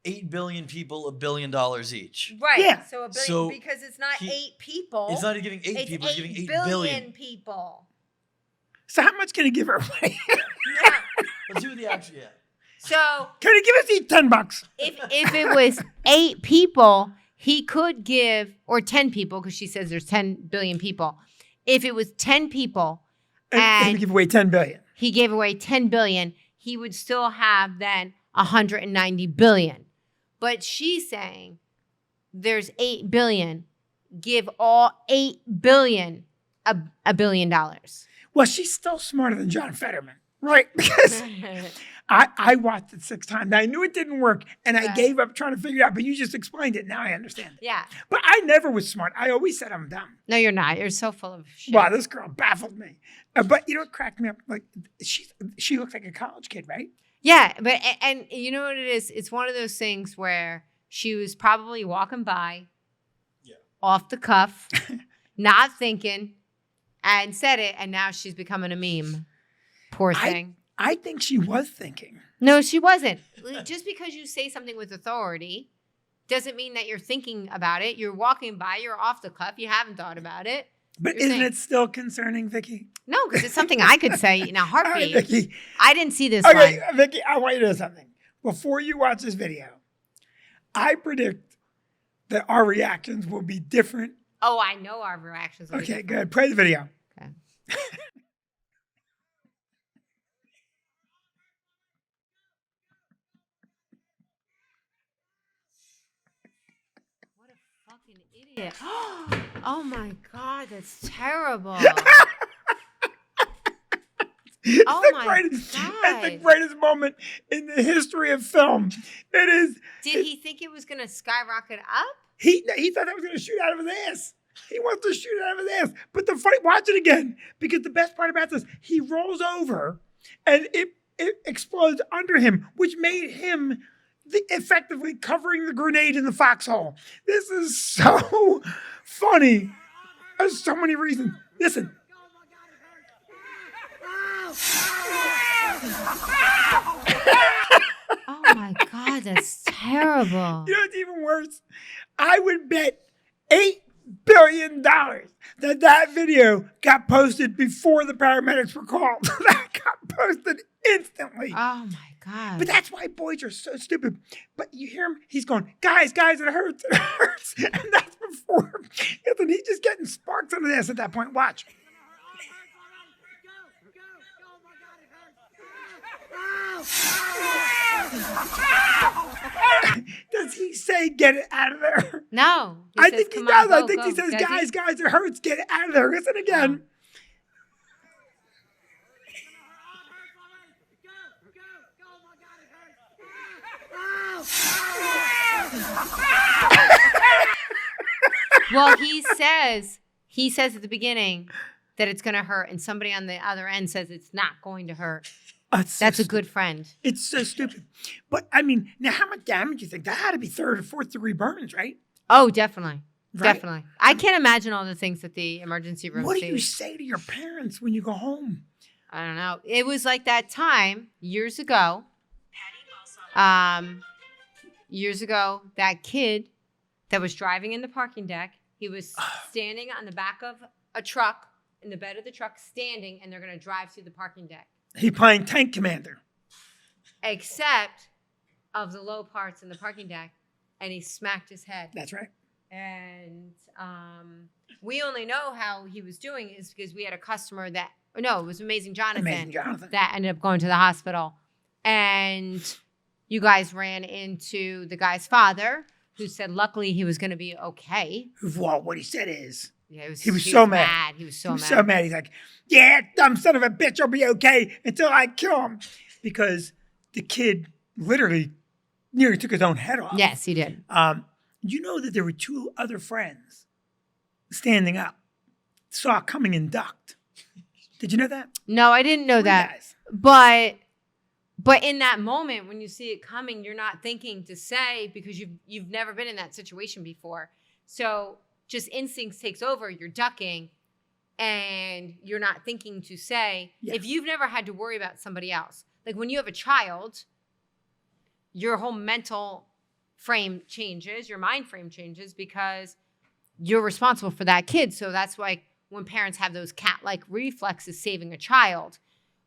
8 billion people $1 billion each. Right. Yeah. So a billion, So because it's not he- 8 people. It's not giving 8 it's people, it's 8 giving 8 billion billion. people. So how much can he give her away? Yeah. Let's do the actual, yeah. So Can he give us each $10? if it was 8 people, he could give, or 10 people, because she says there's 10 billion people. If it was 10 people And he and give away 10 billion. he gave away 10 billion, he would still have then 190 billion. But she's saying there's 8 billion. Give all 8 billion $1 billion. Well, she's still smarter than John Fetterman, right? Because I watched it 6 times. I knew it didn't work, and I Right. gave up trying to figure it out. But you just explained it. Now I understand it. Yeah. But I never was smart. I always said I'm dumb. No, you're not. You're so full of shit. Wow, this girl baffled me. But you know what cracked me up? Like she looks like a college kid, right? Yeah, but and you know what it is? It's one of those things where she was probably walking by, off the cuff, not thinking, and said it, and now she's becoming a meme. Poor thing. I think she was thinking. No, she wasn't. Just because you say something with authority doesn't mean that you're thinking about it. You're walking by, you're off the cuff, you haven't thought about it. But You're isn't saying- it still concerning, Vicki? No, because it's something I could say in a All right, heartbeat. Vicki. I didn't see this Okay, one. Vicki, I want you to know something. Before you watch this video, I predict that our reactions will be different. Oh, I know our reactions. will be Okay, different. good. Play the video. Okay. What a fucking idiot. it. Oh my God, that's terrible. Oh my God. It's the greatest moment in the history of film. It is. Did he think it was going to skyrocket up? He thought that was going to shoot out of his ass. He wants to shoot it out of his ass. But watch it again, because the best part about this, he rolls over and it explodes under him, which made him effectively covering the grenade in the foxhole. This is so funny. There's so many reasons. Listen. Oh my God, that's terrible. You know what's even worse? I would bet $8 billion that video got posted before the paramedics were called. That got posted instantly. Oh my God. But that's why boys are so stupid. But you hear him, he's going, guys, it hurts, it hurts. And that's before. And he's just getting sparks on his ass at that point. Watch. Does he say, get it out of there? No. I think he does. I think he says, guys, it hurts. Get it out of there. Listen again. Well, he says at the beginning that it's going to hurt, and somebody on the other end says it's not going to hurt. That's a good friend. It's so stupid. But, I mean, now how much damage do you think? That had to be 3rd or 4th degree burns, right? Oh, definitely. Right? Definitely. I can't imagine all the things that the emergency room What sees. do you say to your parents when you go home? I don't know. It was like that time years ago. That kid that was driving in the parking deck, he was standing on the back of a truck, in the bed of the truck, standing, and they're going to drive through the parking deck. He playing Tank Commander. Except of the low parts in the parking deck, and he smacked his head. That's right. And we only know how he was doing is because we had a customer it was Amazing Jonathan. That ended up going to the hospital. And you guys ran into the guy's father, who said luckily he was going to be okay. Well, what he said is, yeah, he was so mad. He was so mad. He's like, yeah, dumb son of a bitch will be okay until I kill him. Because the kid literally nearly took his own head off. Yes, he did. You know that there were 2 other friends standing up, saw it coming and ducked. Did you know that? No, I didn't know 3 that. guys. But in that moment, when you see it coming, you're not thinking to say, because you've never been in that situation before. So just instincts takes over. You're ducking, and you're not thinking to say. Yes. If you've never had to worry about somebody else, like when you have a child, your whole mental frame changes, your mind frame changes, because you're responsible for that kid. So that's why when parents have those cat-like reflexes saving a child,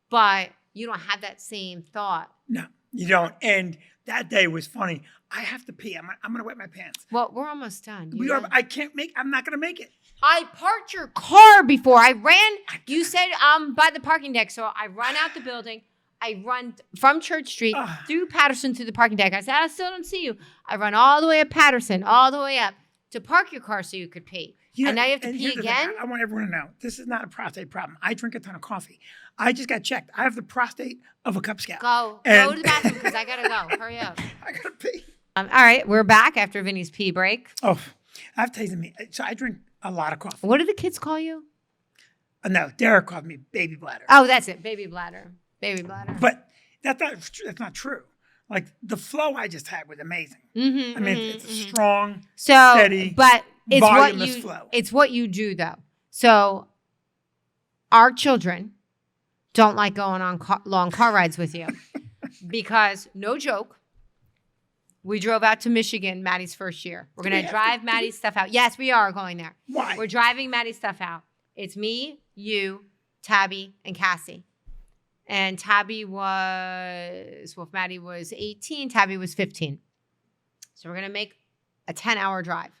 but you don't have that same thought. No, you don't. And that day was funny. I have to pee. I'm going to wet my pants. Well, we're almost done. I'm not going to make it. I parked your car before. I ran. You said by the parking deck. So I run out the building. I run from Church Street through Patterson to the parking deck. I said, I still don't see you. I run all the way up Patterson, all the way up to park your car so you could pee. And now you have to pee again? I want everyone to know, this is not a prostate problem. I drink a ton of coffee. I just got checked. I have the prostate of a Cub Scout. Go to the bathroom because I got to go. Hurry up. I got to pee. All right, we're back after Vinny's pee break. Oh, I've tasted me. So I drink a lot of coffee. What do the kids call you? No, Derek called me baby bladder. Oh, that's it. Baby bladder. Baby bladder. But that's not true. Like the flow I just had was amazing. I mean, it's a strong, steady, but it's voluminous flow. It's what you do though. So our children don't like going on long car rides with you because, no joke, we drove out to Michigan Maddie's first year. We're going to drive Maddie's stuff out. Yes, we are going there. Why? We're driving Maddie's stuff out. It's me, you, Tabby, and Cassie. And Tabby if Maddie was 18, Tabby was 15. So we're going to make a 10-hour drive.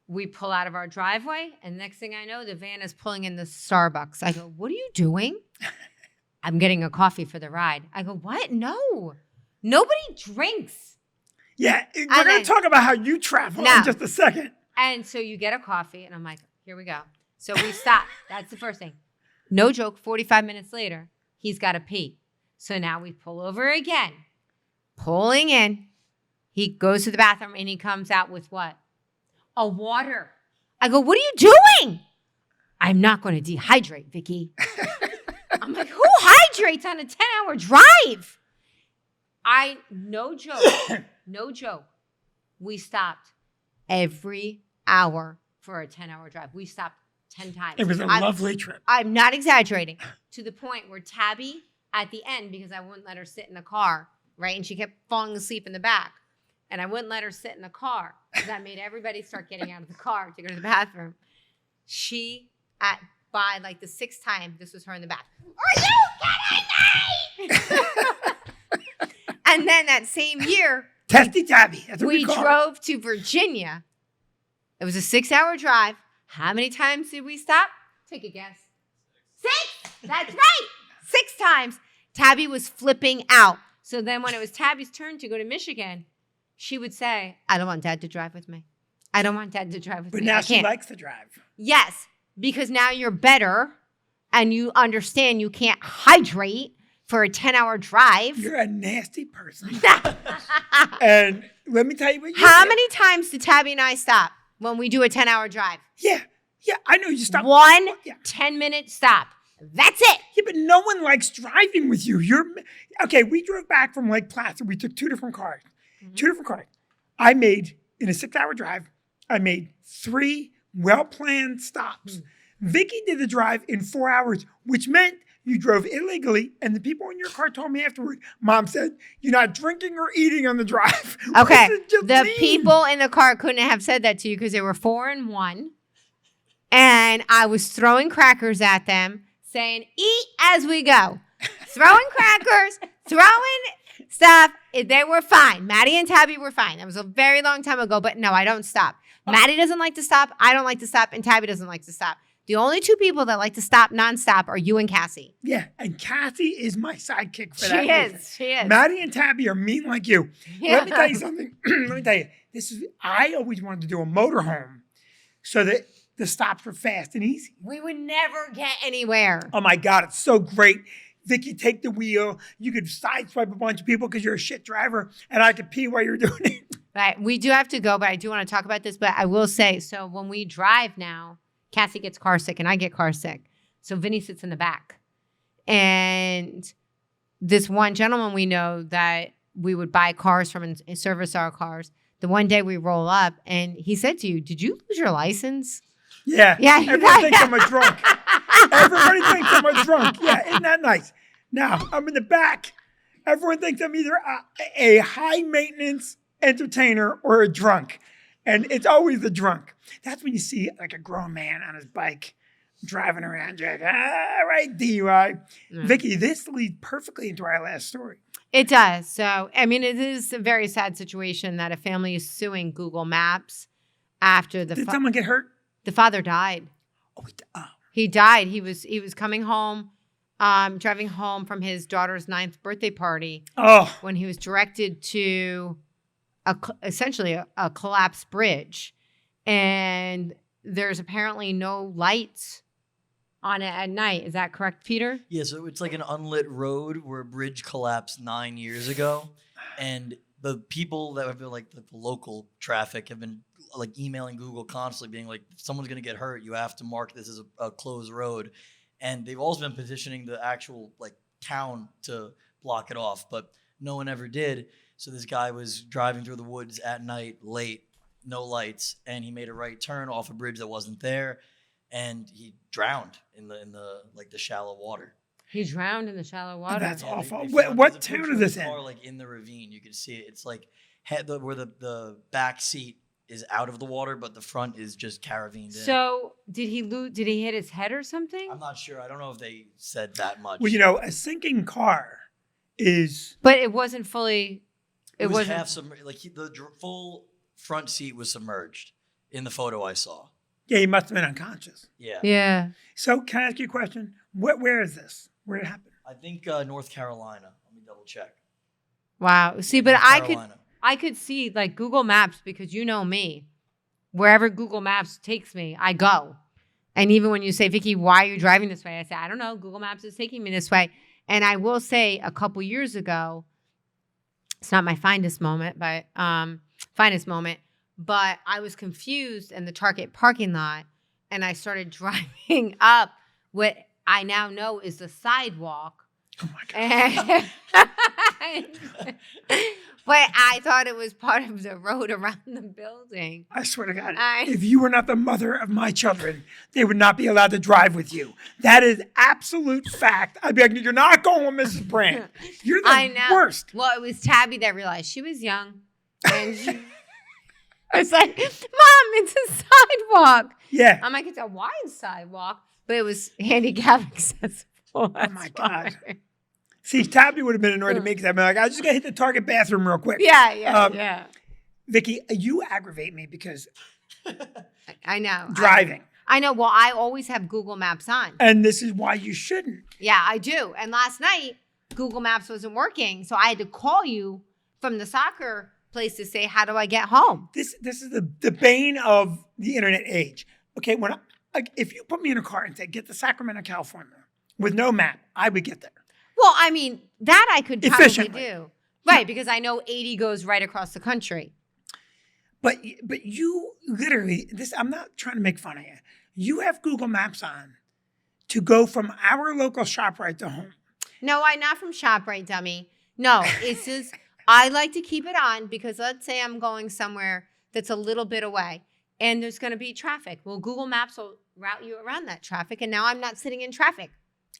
We pull out of our driveway, and next thing I know, the van is pulling in the Starbucks. I go, what are you doing? I'm getting a coffee for the ride. I go, what? No. Nobody drinks. Yeah, we're going to talk about how you travel in just a second. And so you get a coffee, and I'm like, here we go. So we stop. That's the first thing. No joke, 45 minutes later, he's got to pee. So now we pull over again. Pulling in. He goes to the bathroom, and he comes out with what? A water. I go, what are you doing? I'm not going to dehydrate, Vicki. I'm like, who hydrates on a 10-hour drive? No joke. We stopped every hour for a 10-hour drive. We stopped 10 times. It was a lovely trip. I'm not exaggerating. To the point where Tabby, at the end, because I wouldn't let her sit in the car, right? And she kept falling asleep in the back. And I wouldn't let her sit in the car because I made everybody start getting out of the car to go to the bathroom. By like the 6th time, this was her in the back. Are you kidding me? And then that same year, Testy Tabby. That's what we call drove to Virginia. It was a 6-hour drive. How many times did we stop? Take a guess. 6. That's right. 6 times. Tabby was flipping out. So then when it was Tabby's turn to go to Michigan, she would say, I don't want Dad to drive with me. I don't want Dad to drive with me. But now she likes to drive. Yes, because now you're better and you understand you can't hydrate for a 10-hour drive. You're a nasty person. And let me tell you what you How did. many times do Tabby and I stop when we do a 10-hour drive? Yeah, I know you stop. 1 Yeah. 10-minute stop. That's it. Yeah, but no one likes driving with you. Okay, we drove back from Lake Placid. We took 2 different cars. Mm-hmm. 2 different cars. I made, in a 6-hour drive, I made 3 well-planned stops. Vicki did the drive in 4 hours, which meant you drove illegally, and the people in your car told me afterward, Mom said, you're not drinking or eating on the drive. Okay, This is just the mean. people in the car couldn't have said that to you because they were 4 and 1. And I was throwing crackers at them, saying, eat as we go. Throwing crackers, throwing stuff. They were fine. Maddie and Tabby were fine. That was a very long time ago, but no, I don't stop. Maddie doesn't like to stop. I don't like to stop. And Tabby doesn't like to stop. The only 2 people that like to stop nonstop are you and Cassie. Yeah, and Cassie is my sidekick for that reason. She is. Maddie and Tabby are mean like you. Yeah. Let me tell you something. Let me tell you. I always wanted to do a motorhome so that the stops were fast and easy. We would never get anywhere. Oh my God, it's so great. Vicki, take the wheel. You could sideswipe a bunch of people because you're a shit driver, and I could pee while you're doing it. Right. We do have to go, but I do want to talk about this. But I will say, so when we drive now, Cassie gets car sick and I get car sick. So Vinny sits in the back. And this one gentleman we know that we would buy cars from and service our cars. The one day we roll up and he said to you, did you lose your license? Yeah. Yeah. Everyone thinks I'm a drunk. Everybody thinks I'm a drunk. Yeah, isn't that nice? Now, I'm in the back. Everyone thinks I'm either a high-maintenance entertainer or a drunk. And it's always the drunk. That's when you see like a grown man on his bike driving around. You're like, all right, DUI. Vicki, this leads perfectly into our last story. It does. So, I mean, it is a very sad situation that a family is suing Google Maps after Did someone get hurt? the father died. He died. He was coming home, driving home from his daughter's 9th birthday party when he was directed to essentially a collapsed bridge. And there's apparently no lights on it at night. Is that correct, Peter? Yeah, so it's like an unlit road where a bridge collapsed 9 years ago. And the people that have been like the local traffic have been like emailing Google constantly being like, if someone's going to get hurt, you have to mark this as a closed road. And they've also been petitioning the actual like town to block it off, but no one ever did. So this guy was driving through the woods at night, late, no lights, and he made a right turn off a bridge that wasn't there, and he drowned in the like the shallow water. He drowned in the shallow water. That's Yeah, awful. they What found- there's a town picture is of this the in? car, like in the ravine, you can see it. It's like where the back seat is out of the water, but the front is just caravaned in. So did he hit his head or something? I'm not sure. I don't know if they said that much. Well, you know, a sinking car is... But it wasn't fully. It was wasn't. half submerged. Like full front seat was submerged in the photo I saw. Yeah, he must have been unconscious. Yeah. Yeah. So can I ask you a question? Where is this? Where did it happen? I think North Carolina. Let me double check. Wow. See, but North I Carolina. I could see like Google Maps because you know me. Wherever Google Maps takes me, I go. And even when you say, Vicki, why are you driving this way? I say, I don't know. Google Maps is taking me this way. And I will say a couple years ago, it's not my finest moment, but I was confused in the Target parking lot, and I started driving up what I now know is the sidewalk. Oh my God. But I thought it was part of the road around the building. I swear to God, if you were not the mother of my children, they would not be allowed to drive with you. That is absolute fact. I'd be like, you're not going with Mrs. Brand. You're the worst. Well, it was Tabby that realized she was young. And she was like, Mom, it's a sidewalk. Yeah. I'm like, it's a wide sidewalk. But it was handicap accessible. Oh, my God. See, Tabby would have been annoyed at me because I'd be like, I just got to hit the Target bathroom real quick. Yeah. Vicki, you aggravate me because I know. driving. I know. Well, I always have Google Maps on. And this is why you shouldn't. Yeah, I do. And last night, Google Maps wasn't working. So I had to call you from the soccer place to say, how do I get home? This is the bane of the internet age. Okay, if you put me in a car and say, get to Sacramento, California, with no map, I would get there. Well, I mean, that I could probably Efficiently. do. Right, because I know 80 goes right across the country. But you literally, I'm not trying to make fun of you. You have Google Maps on to go from our local ShopRite to home. No, I'm not from ShopRite, dummy. No, it's just, I like to keep it on because let's say I'm going somewhere that's a little bit away and there's going to be traffic. Well, Google Maps will route you around that traffic and now I'm not sitting in traffic.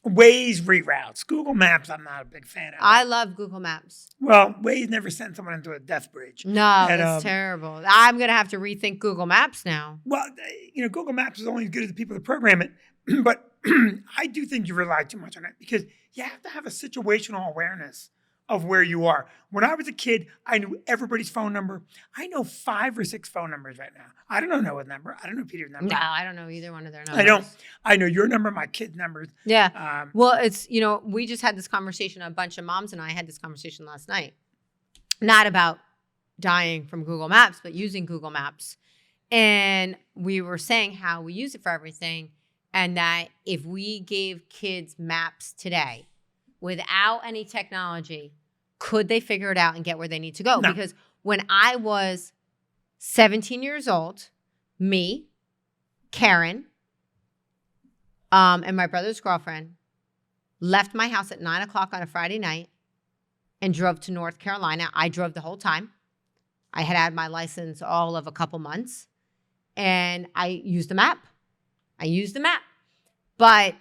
Waze reroutes. Google Maps, I'm not a big fan of. I love Google Maps. Well, Waze never sent someone into a death bridge. No, it's terrible. I'm going to have to rethink Google Maps now. Well, Google Maps is only as good as the people that program it. But I do think you rely too much on it because you have to have a situational awareness of where you are. When I was a kid, I knew everybody's phone number. I know 5 or 6 phone numbers right now. I don't know Noah's number. I don't know Peter's number. No, I don't know either one of their numbers. I know your number, my kid's numbers. Yeah. Well, it's, we just had this conversation. A bunch of moms and I had this conversation last night. Not about dying from Google Maps, but using Google Maps. And we were saying how we use it for everything. And that if we gave kids maps today, without any technology, could they figure it out and get where they need to go? No. Because when I was 17 years old, me, Karen, and my brother's girlfriend left my house at 9 o'clock on a Friday night and drove to North Carolina. I drove the whole time. I had my license all of a couple months, and I used the map. But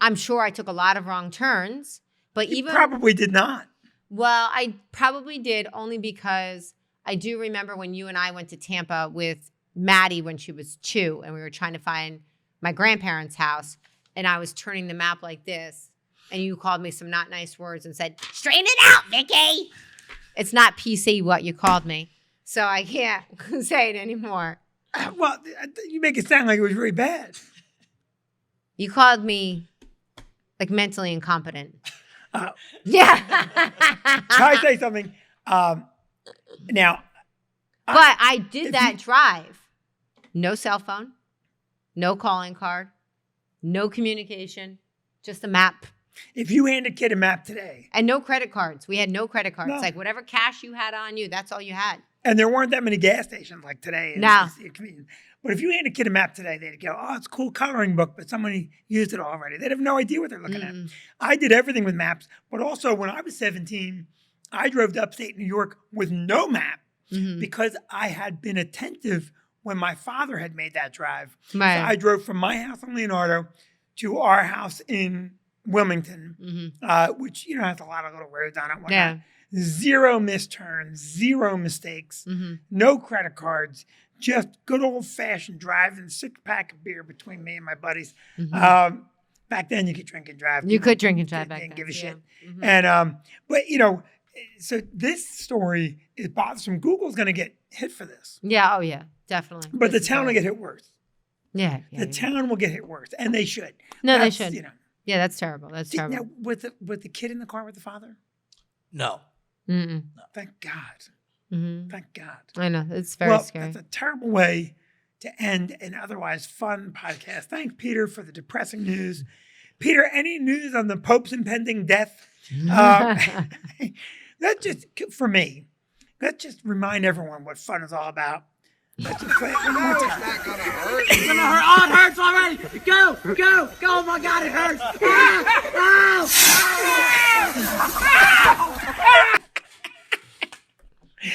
I'm sure I took a lot of wrong turns, but You probably did not. Well, I probably did only because I do remember when you and I went to Tampa with Maddie when she was 2 and we were trying to find my grandparents' house and I was turning the map like this and you called me some not nice words and said, straighten it out, Vicki. It's not PC what you called me, so I can't say it anymore. Well, you make it sound like it was really bad. You called me like mentally incompetent. Yeah. Can I say something? Now. But I did that drive. No cell phone, no calling card, no communication, just a map. If you hand a kid a map today. And no credit cards. We had no credit cards. No. Like whatever cash you had on you, that's all you had. And there weren't that many gas stations like today. No. But if you hand a kid a map today, they'd go, oh, it's a cool coloring book, but somebody used it already. They'd have no idea what they're looking at. I did everything with maps. But also when I was 17, I drove to upstate New York with no map because I had been attentive when my father had made that drive. Right. So I drove from my house in Leonardo to our house in Wilmington, which, has a lot of little roads on it. Whatnot. Yeah. 0 misturns, 0 mistakes, no credit cards, just good old-fashioned driving, 6-pack of beer between me and my buddies. Back then, you could drink and drive. You could drink and drive back then. Didn't give a shit. Mm-hmm. And but so this story is bothersome. Google's going to get hit for this. Yeah. Oh, yeah. Definitely. But the town will get hit worse. Yeah. The town will get hit worse, and they should. No, they should. Yeah, that's terrible. That's terrible. Now, with the kid in the car with the father? No. Thank God. Mm-hmm. Thank God. I know. It's very scary. That's a terrible way to end an otherwise fun podcast. Thanks, Peter, for the depressing news. Peter, any news on the Pope's impending death? That just, for me, let's just remind everyone what fun is all about. Let's just play it one more time. It's not gonna hurt. It's gonna hurt. Oh, it hurts already. Go. Oh my God, it hurts.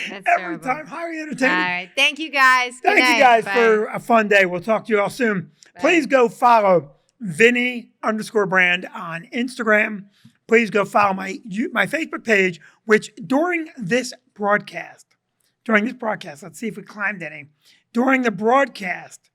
That's Every terrible. time, highly All entertaining. right. Thank you guys. Good Thank night. you guys Bye. for a fun day. We'll talk to you all soon. Please go follow Vinnie_brand on Instagram. Please go follow my Facebook page, which during this broadcast, let's see if we climbed any. During the broadcast,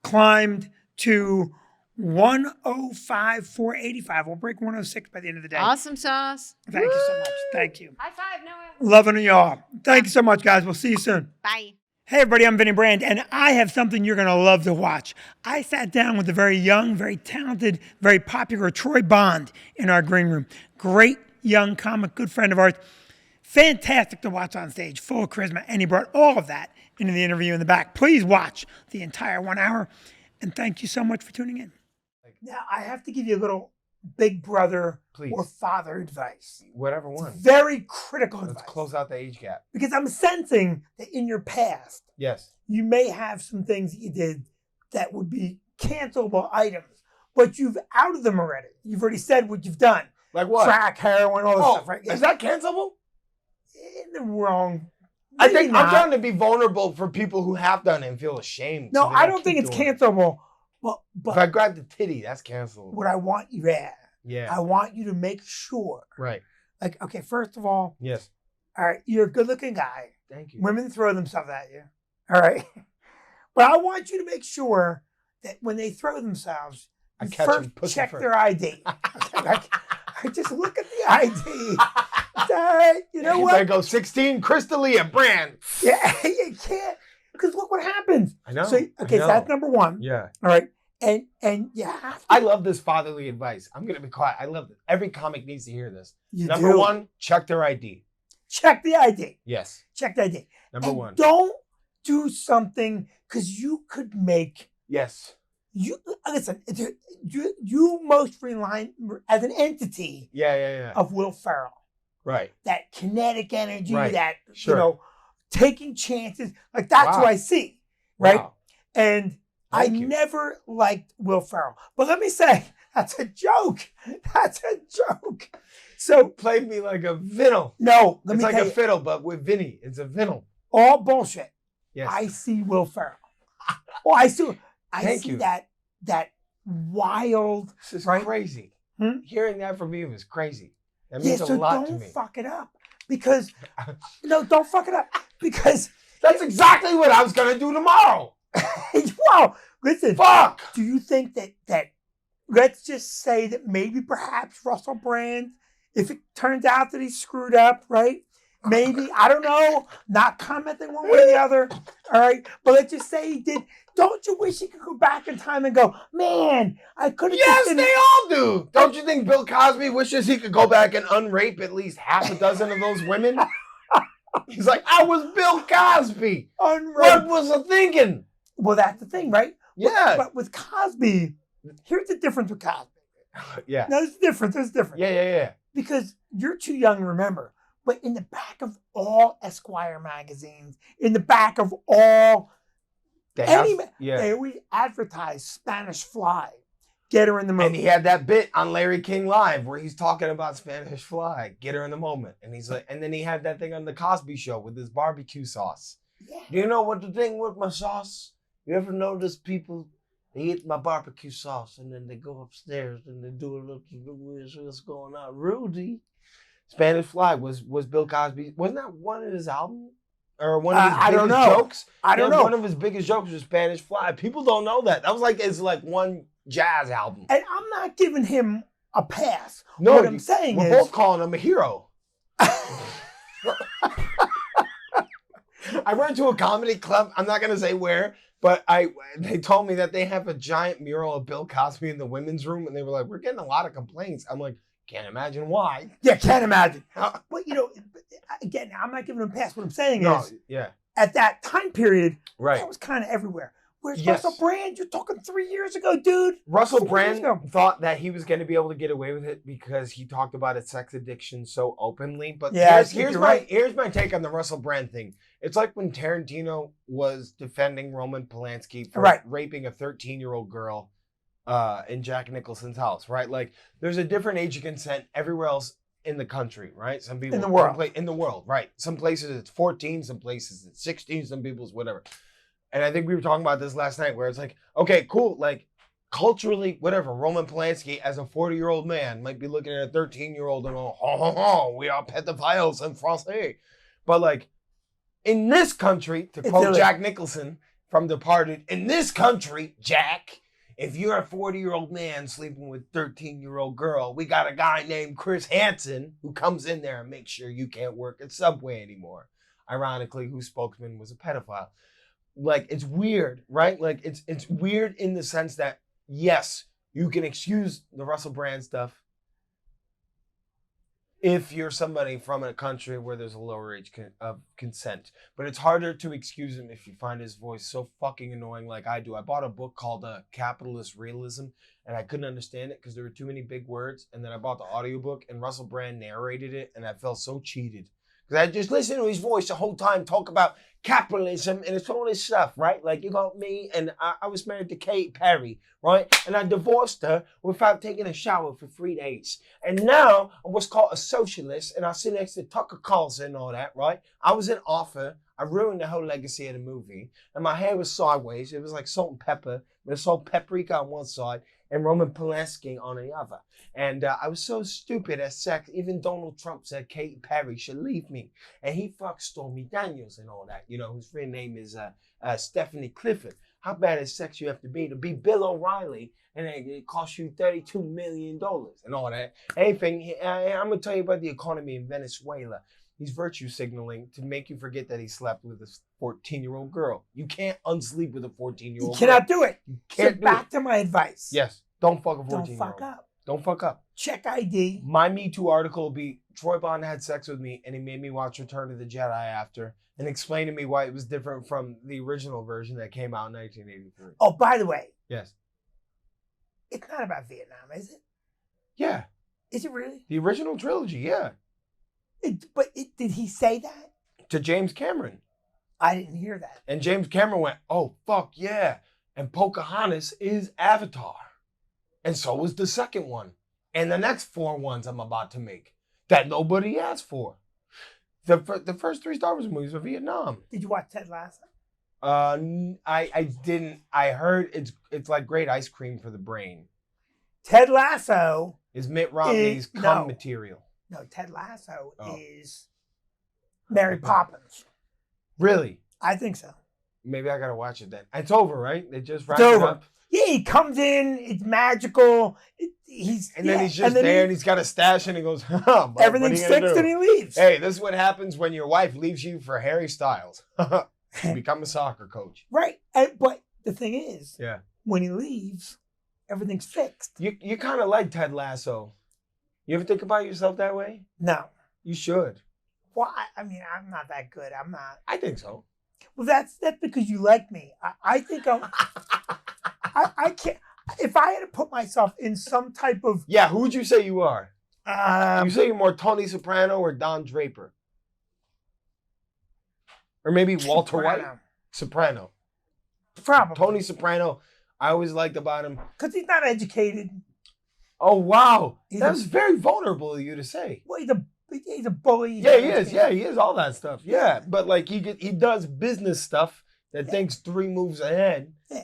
climbed to 105,485. We'll break 106 by the end of the day. Awesome sauce. Thank you so much. Thank you. High five, Noah. Loving y'all. Thank you so much, guys. We'll see you soon. Bye. Hey everybody, I'm Vinnie Brand, and I have something you're going to love to watch. I sat down with a very young, very talented, very popular Troy Bond in our green room. Great young comic, good friend of ours. Fantastic to watch on stage, full of charisma, and he brought all of that into the interview in the back. Please watch the entire 1 hour, and thank you so much for tuning in. Now, I have to give you a little big brother or father advice. Whatever one. Very critical Let's advice. close out the age gap. Because I'm sensing that in your past, Yes. you may have some things that you did that would be cancelable items, but you've outed them already. You've already said what you've done. Like what? Crack, heroin, all this stuff, right? Is that cancelable? In the wrong. I Maybe think not. I'm trying to be vulnerable for people who have done it and feel ashamed. No, so they I don't don't think keep it's doing it. cancelable, If I but grab the titty, that's cancelable. what I want you to add, Yeah. I want you to make sure, Right. like, okay, first of all, Yes. all right, you're a good looking guy. Thank you. Women throw themselves at you. All right. But I want you to make sure that when they throw themselves, I you catch first them pussy check first. their ID. Okay, like, I just look at the ID. All right, you know I what? go 16 Crystalia brand. Yeah, you can't. Because look what happens. I know. So, okay, so that's number one. Yeah. All right. And you have to. I love this fatherly advice. I'm going to be quiet. I love it. Every comic needs to hear this. You Number do. one, check their ID. Check the ID. Yes. Check the ID. Number And one. Don't do something because you could make. Yes. You listen. You most rely as an entity Yeah. of Will Ferrell. Right. That kinetic energy. Right. That Sure. taking chances. Like that's Wow. what I see. Right. Wow. And I Thank you. never liked Will Ferrell. But let me say, that's a joke. That's a joke. So Played me like a fiddle. no, let It's me like tell a you, fiddle, but with Vinny. It's a fiddle. all bullshit. Yes. I see Will Ferrell. Oh, I see Thank you. that wild. This is Right? crazy. Hmm? Hearing that from you is crazy. That Yeah, means so a lot to don't me. fuck it up. Because no, don't fuck it up. Because That's exactly what I was going to do tomorrow. wow, listen. Fuck. Do you think that let's just say that maybe perhaps Russell Brand, if it turns out that he screwed up, right? Maybe, I don't know, not commenting one way or the other, all right? But let's just say he did. Don't you wish he could go back in time and go, man, I could have Yes, just they all do. Don't you think Bill Cosby wishes he could go back and unrape at least half a dozen of those women? He's like, I was Bill Cosby. What unranked. was I thinking? Well, that's the thing, right? Yeah. But with Cosby, here's the difference with Cosby. Yeah. No, there's a difference. There's a difference. Yeah. Because you're too young to remember. But in the back of all Esquire magazines, in the back of all, They have- they always advertise Spanish Fly. Get her in the And moment. he had that bit on Larry King Live where he's talking about Spanish Fly, get her in the moment. And he's like, and then he had that thing on the Cosby Show with his barbecue sauce. Yeah. Do you know what the thing with my sauce? You ever notice people, they eat my barbecue sauce and then they go upstairs and they do a little what's going on? Rudy. Spanish Fly was Bill Cosby. Wasn't that one of his albums? Or one of his I don't biggest know. jokes? I don't Yeah, know. One of his biggest jokes was Spanish Fly. People don't know that. That was like his one jazz album. And I'm not giving him a pass. No, what I'm saying we're is, both calling him a hero. I went to a comedy club. I'm not gonna say where, but they told me that they have a giant mural of Bill Cosby in the women's room, and they were like, "We're getting a lot of complaints." I'm like, Can't imagine why. Yeah, can't imagine. But again, I'm not giving him a pass. What I'm saying is, Yeah. at that time period, Right. that was kind of everywhere. Where's Yes. Russell Brand? You're talking 3 years ago, dude. Russell 4 years Brand ago. thought that he was going to be able to get away with it because he talked about his sex addiction so openly. But Yeah, I think here's you're my right. here's my take on the Russell Brand thing. It's like when Tarantino was defending Roman Polanski for Right. raping a 13-year-old girl in Jack Nicholson's house, right? Like, there's a different age of consent everywhere else in the country, right? Some people In the world. in the world, right? Some places it's 14, some places it's 16, some people's whatever. And I think we were talking about this last night, where it's like, okay, cool, like culturally, whatever. Roman Polanski, as a 40-year-old man, might be looking at a 13-year-old and go, we are pedophiles in France. But like, in this country, to quote illegal. Jack Nicholson from Departed, in this country, Jack, if you're a 40-year-old man sleeping with a 13-year-old girl, we got a guy named Chris Hansen who comes in there and makes sure you can't work at Subway anymore. Ironically, whose spokesman was a pedophile. Like, it's weird, right? Like, it's weird in the sense that, yes, you can excuse the Russell Brand stuff if you're somebody from a country where there's a lower age of consent. But it's harder to excuse him if you find his voice so fucking annoying like I do. I bought a book called Capitalist Realism, and I couldn't understand it because there were too many big words. And then I bought the audiobook, and Russell Brand narrated it, and I felt so cheated. Because I just listened to his voice the whole time talk about capitalism, and it's all this stuff, right? Like, you got me, and I was married to Katy Perry, right? And I divorced her without taking a shower for 3 days. And now I'm what's called a socialist, and I sit next to Tucker Carlson and all that, right? I was an author. I ruined the whole legacy of the movie. And my hair was sideways. It was like salt and pepper. It was salt paprika on one side and Roman Polanski on the other. And I was so stupid at sex. Even Donald Trump said Katy Perry should leave me. And he fucked Stormy Daniels and all that, whose real name is Stephanie Clifford. How bad is sex you have to be Bill O'Reilly, and it costs you $32 million and all that. Anything, I'm going to tell you about the economy in Venezuela. He's virtue signaling to make you forget that he slept with a 14-year-old girl. You can't unsleep with a 14-year-old You girl. cannot do it. You So can't do back it. to my advice. Yes, don't fuck a Don't 14-year-old. fuck up. Don't fuck up. Check ID. My Me Too article will be Troy Bond had sex with me and he made me watch Return of the Jedi after and explain to me why it was different from the original version that came out in 1983. Oh, by the way, Yes. it's not about Vietnam, is it? Yeah. Is it really? The original trilogy, yeah. Did he say that? To James Cameron. I didn't hear that. And James Cameron went, oh, fuck yeah. And Pocahontas is Avatar. And so was the second one. And the next 4 ones I'm about to make that nobody asked for. The first 3 Star Wars movies are Vietnam. Did you watch Ted Lasso? I didn't. I heard it's like great ice cream for the brain. Ted Lasso. Is Mitt Romney's cum no. material. No, Ted Lasso Oh. is Mary Poppins. Really? I think so. Maybe I gotta watch it then. It's over, right? They just wrapped It's it over. up. Yeah, he comes in. It's magical. Then he's just there and he's got a stash and he goes, huh, bud, everything's what are you gonna fixed do? and he leaves. Hey, this is what happens when your wife leaves you for Harry Styles. You become a soccer coach. Right. But the thing is, Yeah. when he leaves, everything's fixed. You kind of like Ted Lasso. You ever think about yourself that way? No. You should. Well, I mean, I'm not that good. I'm not. I think so. Well, that's because you like me. I think I'm. I can't. If I had to put myself in some type of. Yeah, who would you say you are? You say you're more Tony Soprano or Don Draper? Or maybe Walter White? Soprano. Probably. Tony Soprano, I always liked about him. Because he's not educated. Oh, wow. He's That a- was very vulnerable of you to say. Well, he's a bully. Yeah, he is. Yeah, he is all that stuff. Yeah, but like he does business stuff that thinks 3 moves ahead. Yeah.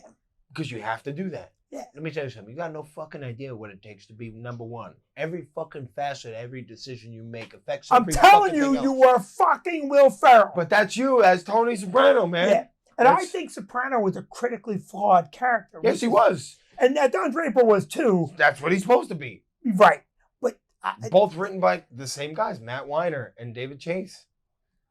Because you have to do that. Yeah. Let me tell you something. You got no fucking idea what it takes to be number 1. Every fucking facet, every decision you make affects. I'm every telling fucking you, thing you else. were fucking Will Ferrell. But that's you as Tony Soprano, man. Yeah. And I That's- think Soprano was a critically flawed character. Yes, he was. And Don Draper was too. That's what he's supposed to be. Right. But Both written by the same guys, Matt Weiner and David Chase.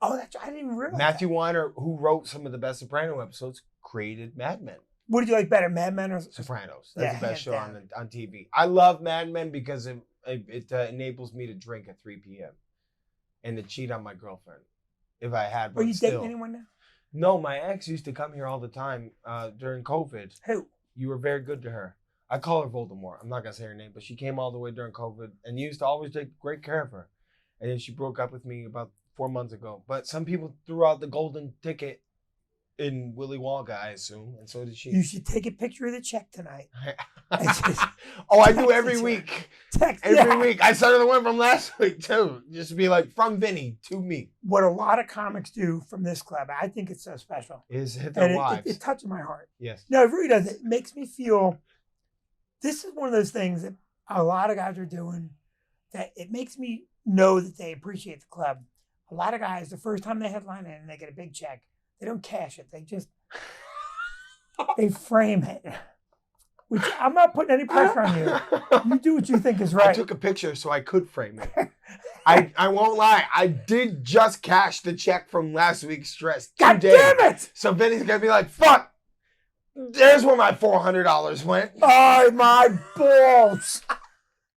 I didn't even realize. Matthew Weiner, who wrote some of the best Soprano episodes, created Mad Men. What did you like better, Mad Men or Sopranos. That's Yeah, the best hands show down. on TV. I love Mad Men because It enables me to drink at 3 p.m. and to cheat on my girlfriend if I had Are one you still. dating anyone now? No, my ex used to come here all the time during COVID. Who? You were very good to her. I call her Voldemort. I'm not going to say her name, but she came all the way during COVID and you used to always take great care of her. And then she broke up with me about 4 months ago. But some people threw out the golden ticket in Willy Wonka, I assume, and so did she. You should take a picture of the check tonight. Oh, I do every week. Every week. I started the one from last week too. Just to be like, from Vinny to me. What a lot of comics do from this club, I think it's so special. Is hit their And wives. it touches my heart. Yes. No, it really does. It makes me feel, this is one of those things that a lot of guys are doing that it makes me know that they appreciate the club. A lot of guys, the first time they headline in and they get a big check, they don't cash it. They just, they frame it. Which I'm not putting any pressure on you. You do what you think is right. I took a picture so I could frame it. I won't lie. I did just cash the check from last week's stress. God today. damn it! So Vinny's going to be like, fuck. There's where my $400 went. Oh, my balls.